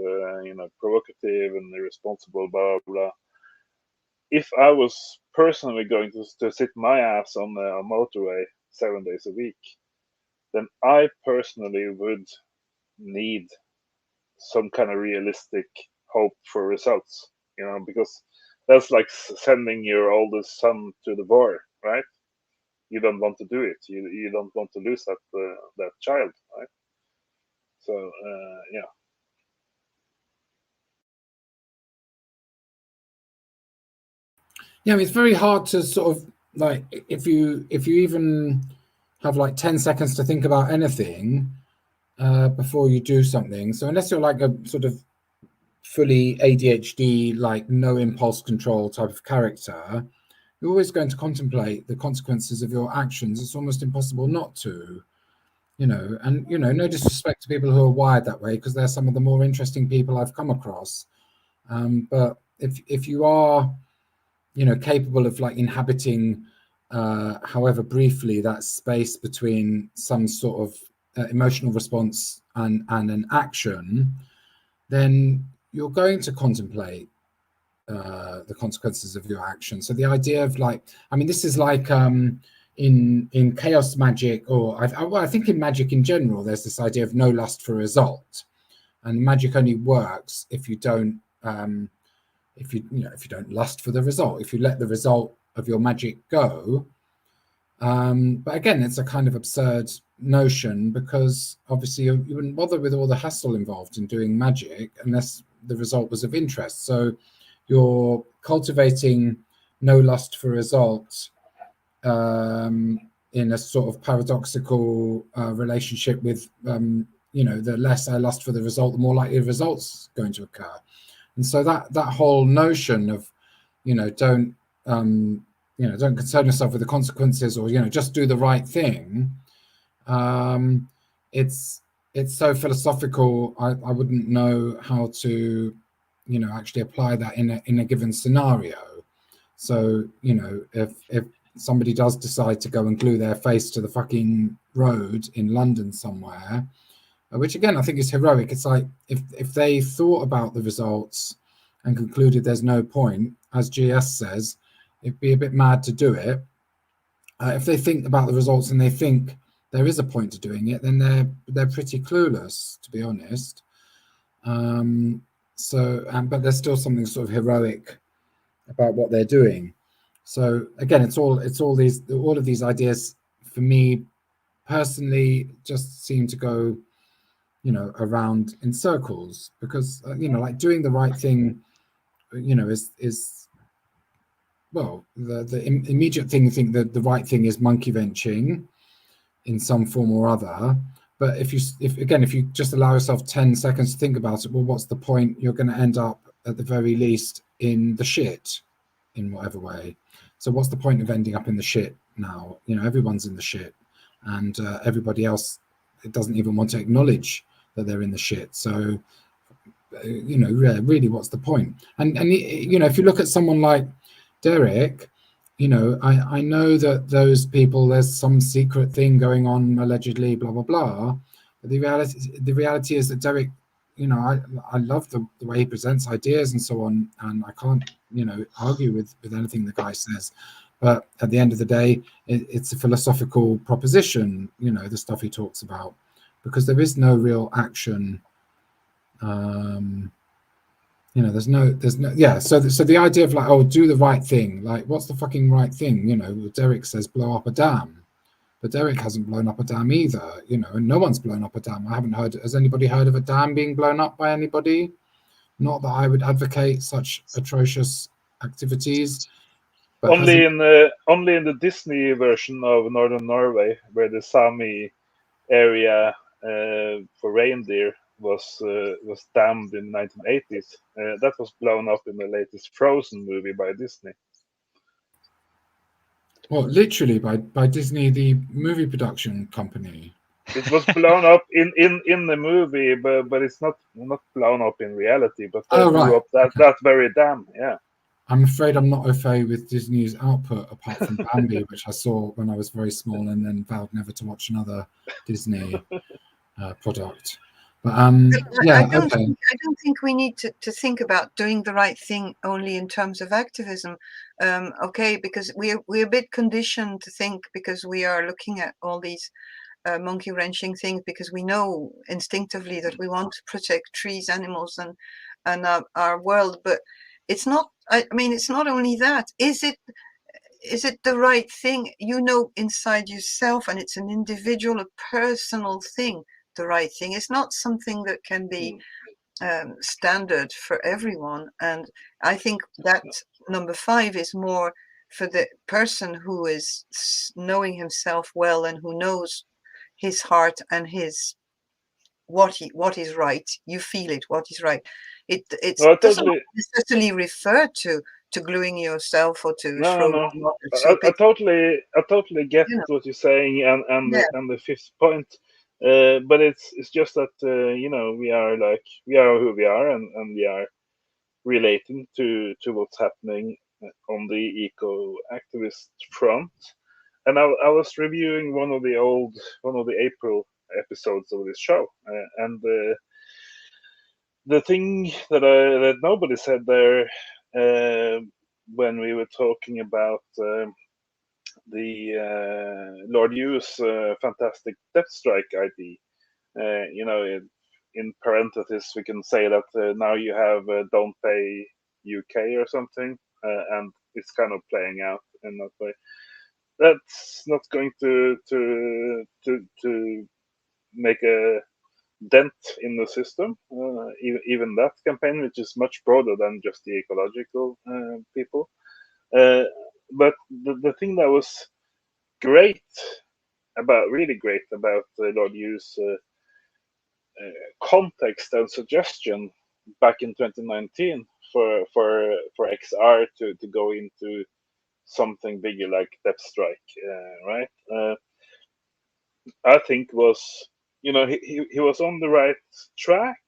you know, provocative and irresponsible, blah blah. If I was personally going to sit my ass on a motorway 7 days a week, then I personally would need some kind of realistic hope for results, you know, because that's like sending your oldest son to the war, right? You don't want to do it. You don't want to lose that child, right? So yeah. Yeah, I mean, it's very hard to sort of, like, if you even have like 10 seconds to think about anything before you do something. So unless you're like a sort of fully ADHD, like no impulse control type of character, you're always going to contemplate the consequences of your actions. It's almost impossible not to, you know. And, you know, no disrespect to people who are wired that way, because they're some of the more interesting people I've come across. But if you are, you know, capable of like inhabiting, however briefly, that space between some sort of emotional response and an action, then you're going to contemplate the consequences of your action. So the idea of, like, I mean, this is like in chaos magic, or I think in magic in general, there's this idea of no lust for result, and magic only works if you don't if you don't lust for the result, if you let the result of your magic go. But again, it's a kind of absurd notion, because obviously you wouldn't bother with all the hassle involved in doing magic unless the result was of interest. So you're cultivating no lust for result in a sort of paradoxical relationship with, you know, the less I lust for the result, the more likely the result's going to occur. And so that whole notion of, you know, don't concern yourself with the consequences, or, you know, just do the right thing. It's it's so philosophical. I wouldn't know how to, actually apply that in a given scenario. So, if somebody does decide to go and glue their face to the fucking road in London somewhere, which again I think is heroic. It's like if they thought about the results and concluded there's no point, as GS says, it'd be a bit mad to do it. If they think about the results and they think there is a point to doing it, then they're pretty clueless, to be honest. But there's still something sort of heroic about what they're doing. So again, it's all of these ideas for me personally just seem to go, around in circles, because like doing the right thing, is well, the immediate thing. I think that the right thing is monkey wrenching in some form or other. But if you just allow yourself 10 seconds to think about it, well, what's the point? You're going to end up at the very least in the shit in whatever way. So what's the point of ending up in the shit now? Everyone's in the shit, and everybody else, it doesn't even want to acknowledge that they're in the shit. So really, what's the point? And if you look at someone like Derek, I know that those people, there's some secret thing going on, allegedly, blah blah blah. But the reality is that Derek, I love the way he presents ideas and so on, and I can't argue with anything the guy says. But at the end of the day, it's a philosophical proposition, the stuff he talks about, because there is no real action. There's no yeah. So the idea of like, oh, do the right thing, like, what's the fucking right thing? Derek says blow up a dam, but Derek hasn't blown up a dam either, and no one's blown up a dam. I haven't heard. Has anybody heard of a dam being blown up by anybody? Not that I would advocate such atrocious activities. But only in the Disney version of Northern Norway, where the Sami area for reindeer was dammed in 1980s. That was blown up in the latest Frozen movie by Disney. Well, literally by Disney, the movie production company. It was blown up in the movie, but it's not blown up in reality. But they blew up that very dam. Yeah. I'm afraid I'm not au fait with Disney's output, apart from Bambi, which I saw when I was very small, and then vowed never to watch another Disney product. But I don't think we need to think about doing the right thing only in terms of activism. Because we're a bit conditioned to think, because we are looking at all these monkey wrenching things, because we know instinctively that we want to protect trees, animals, and our world. But it's not. I mean, it's not only that. Is it the right thing? Inside yourself, and it's an individual, a personal thing. The right thing. It's not something that can be standard for everyone. And I think that number 5 is more for the person who is knowing himself well and who knows his heart and his what is right. You feel it, what is right. It doesn't necessarily refer to gluing yourself or to no. I totally get what you're saying, and the 5th point. But it's just that we are who we are, and we are relating to what's happening on the eco activist front. And I was reviewing one of the April episodes of this show, and the thing that nobody said there when we were talking about the Lord Yu's fantastic death strike ID. In parentheses, we can say that now you have Don't Pay UK or something, and it's kind of playing out in that way. That's not going to make a dent in the system. Even that campaign, which is much broader than just the ecological people. But the thing that was really great about Lord Yu's context and suggestion back in 2019 for XR to go into something bigger like Death Strike, right? I think was he was on the right track.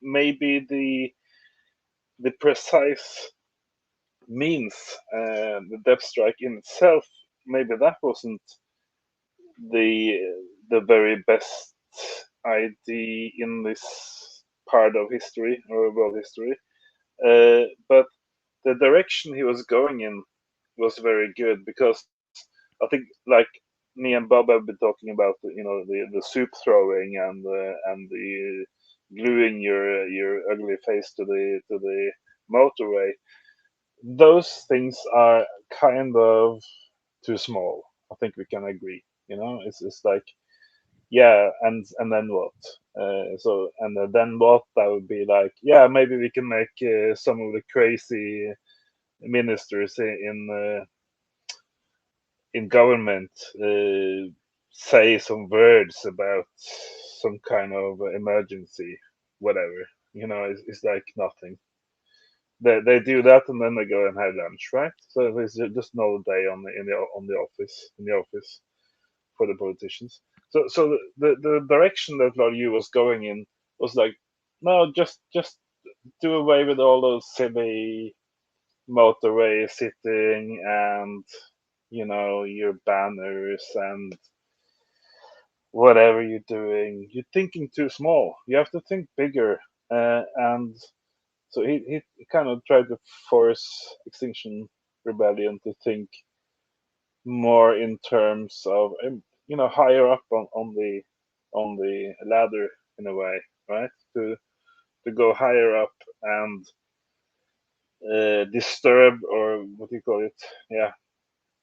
Maybe the precise means, the depth strike in itself, maybe that wasn't the very best idea in this part of history or world history. But the direction he was going in was very good, because I think, like, me and Bob have been talking about the soup throwing and the gluing your ugly face to the motorway. Those things are kind of too small. I think we can agree. It's like, yeah, and then what? Then what? That would be like, yeah, maybe we can make some of the crazy ministers in government say some words about some kind of emergency, whatever. It's like nothing. They do that, and then they go and have lunch, right? So it's just another day in the office for the politicians. So the direction that Larue was going in was like, no, just do away with all those silly motorway sitting and your banners and whatever you're doing. You're thinking too small. You have to think bigger. And so he kind of tried to force Extinction Rebellion to think more in terms of higher up on the ladder, in a way, right? To go higher up and disturb, or what do you call it? Yeah,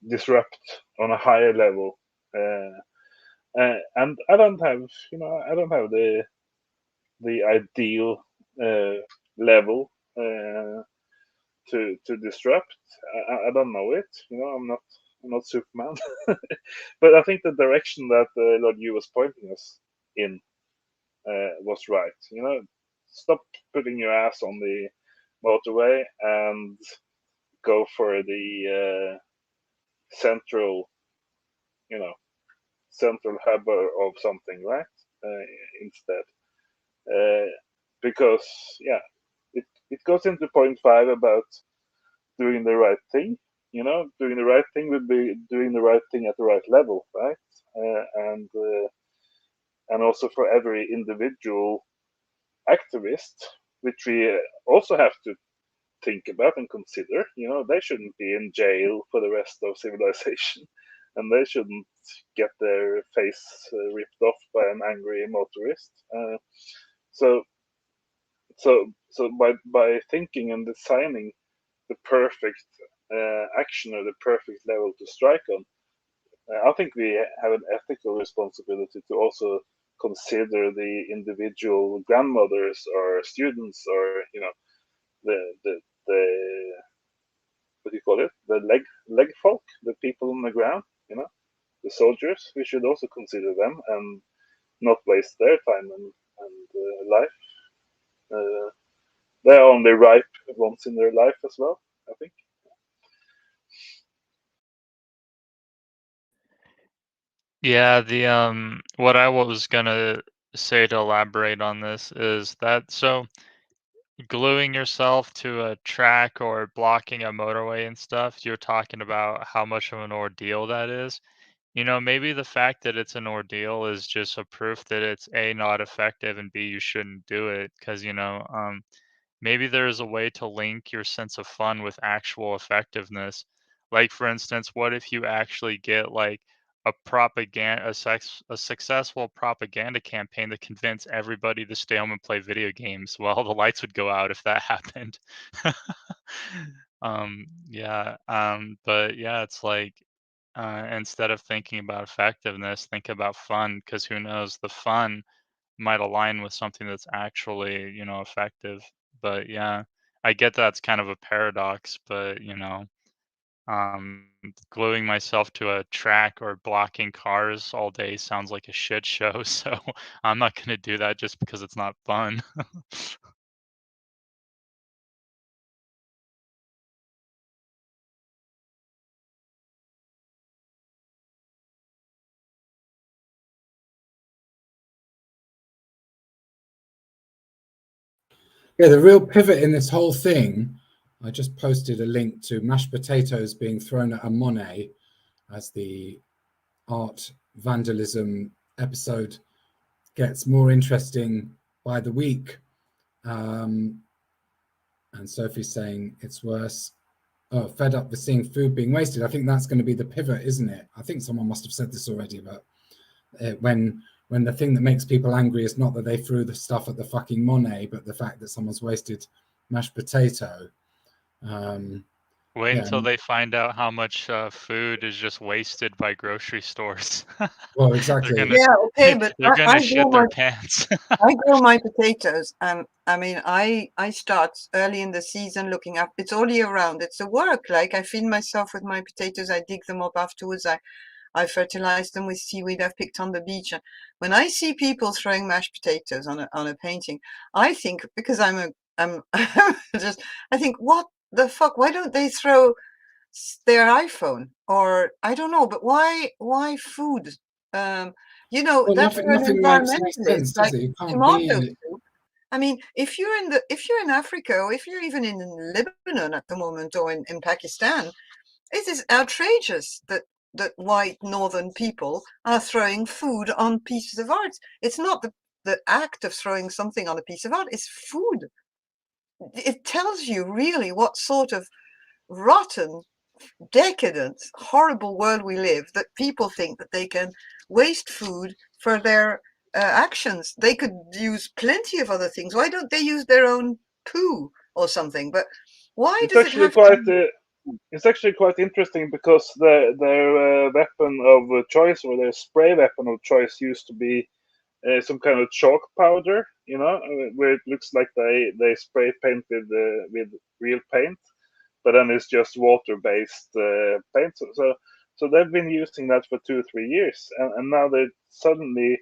disrupt on a higher level. And I don't have the ideal level to disrupt. I don't know it. I'm not Superman. But I think the direction that Lord Yu was pointing us in was right. Stop putting your ass on the motorway and go for the central, you know, central hub of something, right? Instead, uh, because yeah, it goes into point 5 about doing the right thing. Doing the right thing would be doing the right thing at the right level, right? And also for every individual activist, which we also have to think about and consider. They shouldn't be in jail for the rest of civilization, and they shouldn't get their face ripped off by an angry motorist. So, so by thinking and designing the perfect action or the perfect level to strike on, I think we have an ethical responsibility to also consider the individual grandmothers or students, or the what do you call it? The leg folk, the people on the ground, the soldiers. We should also consider them and not waste their time and life. Uh, they're only ripe once in their life as well, I think. Yeah, the what I was gonna say to elaborate on this is that gluing yourself to a track or blocking a motorway and stuff, you're talking about how much of an ordeal that is. Maybe the fact that it's an ordeal is just a proof that it's A, not effective, and B, you shouldn't do it. Because, maybe there's a way to link your sense of fun with actual effectiveness. Like, for instance, what if you actually get like a successful propaganda campaign that convince everybody to stay home and play video games? Well, the lights would go out if that happened. Yeah. But yeah, it's like instead of thinking about effectiveness, think about fun, because who knows, the fun might align with something that's actually, effective. But yeah, I get that's kind of a paradox, but um, gluing myself to a track or blocking cars all day sounds like a shit show. So I'm not going to do that just because it's not fun. Yeah, the real pivot in this whole thing, I just posted a link to mashed potatoes being thrown at a Monet as the art vandalism episode gets more interesting by the week. And Sophie's saying it's worse. Oh, fed up with seeing food being wasted. I think that's going to be the pivot, isn't it? I think someone must have said this already, but when the thing that makes people angry is not that they threw the stuff at the fucking Monet, but the fact that someone's wasted mashed potato. Wait until they find out how much food is just wasted by grocery stores. Well, exactly. Yeah, okay, but they're gonna shit their pants. I grow my potatoes, and I mean, I start early in the season looking up. It's all year round. It's a work. Like I feed myself with my potatoes. I dig them up afterwards. I fertilize them with seaweed I've picked on the beach. And when I see people throwing mashed potatoes on a painting, I think, because I'm just, I think, what the fuck? Why don't they throw their iPhone, or I don't know, but why food? You know, well, that's nothing makes any environmentalist, sense, does like it? You can't tomato be. soup. I mean, if you're in Africa, or if you're even in Lebanon at the moment, or in Pakistan, it is outrageous that white northern people are throwing food on pieces of art. It's not the act of throwing something on a piece of art, it's food. It tells you really what sort of rotten, decadent, horrible world we live, that people think that they can waste food for their actions. They could use plenty of other things. Why don't they use their own poo or something? But why It's does it actually have quite. to... It's actually quite interesting because their weapon of choice, or their spray weapon of choice, used to be some kind of chalk powder, you know, where it looks like they spray painted with real paint, but then it's just water-based paint. So they've been using that for 2 or 3 years, and now they've suddenly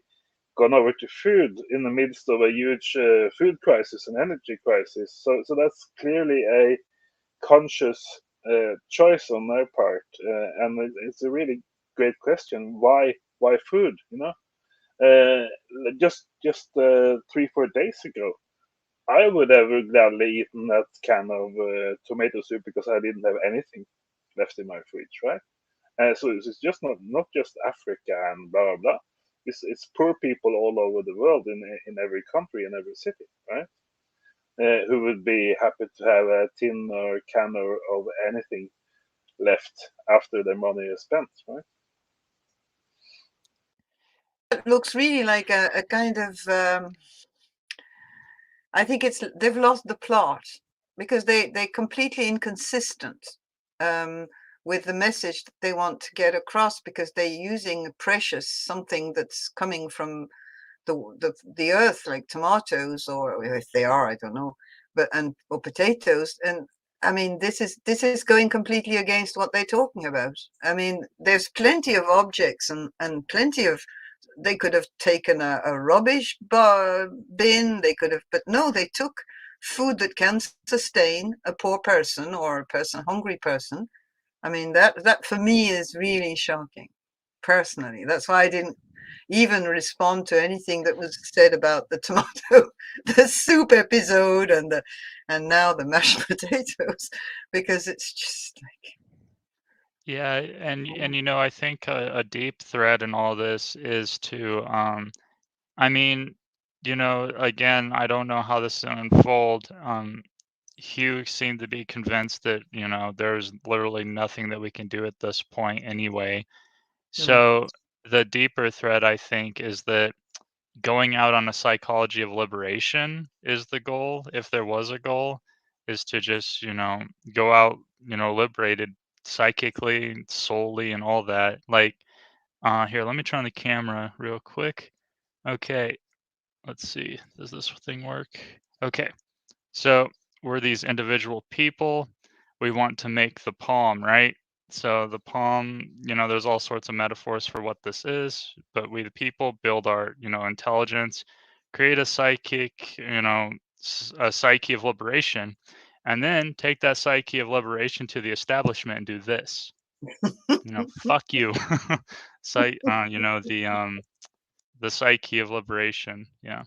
gone over to food in the midst of a huge food crisis and energy crisis. So that's clearly a conscious choice on their part, and it's a really great question. Why food? You know, just 3-4 days ago, I would have gladly eaten that can of tomato soup because I didn't have anything left in my fridge, right? So it's just not just Africa and blah blah blah. It's poor people all over the world, in every country, in every city, right? Who would be happy to have a tin or can of anything left after their money is spent, right? It looks really like a kind of... I think they've lost the plot, because they're completely inconsistent with the message that they want to get across, because they're using precious something that's coming from the earth, like tomatoes, or if they are, I don't know, or potatoes. And I mean, this is going completely against what they're talking about. I mean, there's plenty of objects and plenty of... They could have taken a rubbish bin. They could have, but no, they took food that can sustain a poor person, or a hungry person. I mean, that for me is really shocking, personally. That's why I didn't even respond to anything that was said about the tomato, the soup episode, and now the mashed potatoes, because it's just like... Yeah, and you know, I think a deep thread in all this is to, I mean, you know, again, I don't know how this will unfold. Hugh seemed to be convinced that, you know, there's literally nothing that we can do at this point anyway. So the deeper thread, I think, is that going out on a psychology of liberation is the goal. If there was a goal, is to just, you know, go out, you know, liberated psychically, soully, and all that. Like, here, let me turn on the camera real quick. Okay, let's see. Does this thing work? Okay, so we're these individual people. We want to make the palm, right? So the palm, you know, there's all sorts of metaphors for what this is, but we, the people, build our, you know, intelligence, create a psychic, you know, a psyche of liberation, and then take that psyche of liberation to the establishment and do this. You know, fuck you. You know, the psyche of liberation. Yeah.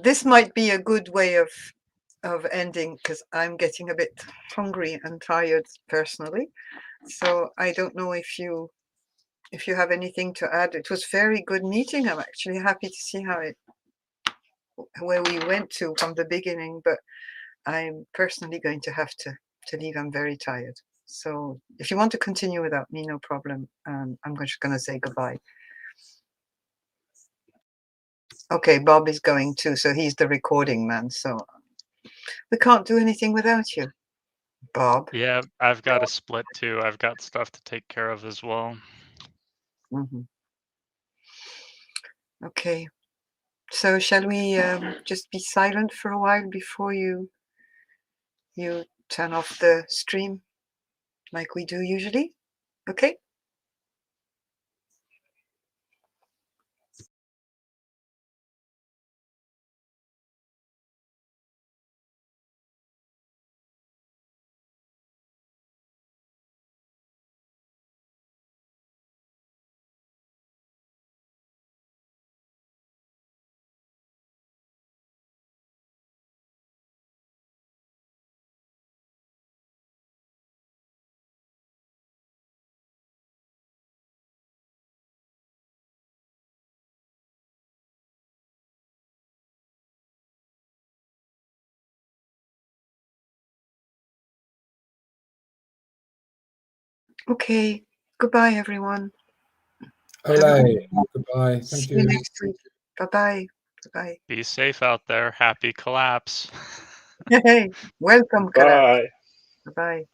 this might be a good way of ending, because I'm getting a bit hungry and tired personally. So I don't know if you have anything to add. It was very good meeting. I'm actually happy to see where we went to from the beginning, but I'm personally going to have to leave. I'm very tired. So if you want to continue without me, no problem. I'm just going to say goodbye. Okay, Bob is going too, so he's the recording man. So we can't do anything without you, Bob. Yeah, I've got a split too. I've got stuff to take care of as well. Mm-hmm. Okay, so shall we just be silent for a while before you turn off the stream like we do usually? Okay. Okay. Goodbye, everyone. Ole, goodbye. Thank See you. you next week. Bye-bye. Bye-bye. Be safe out there. Happy collapse. Hey, welcome, Kara. Bye. Bye-bye.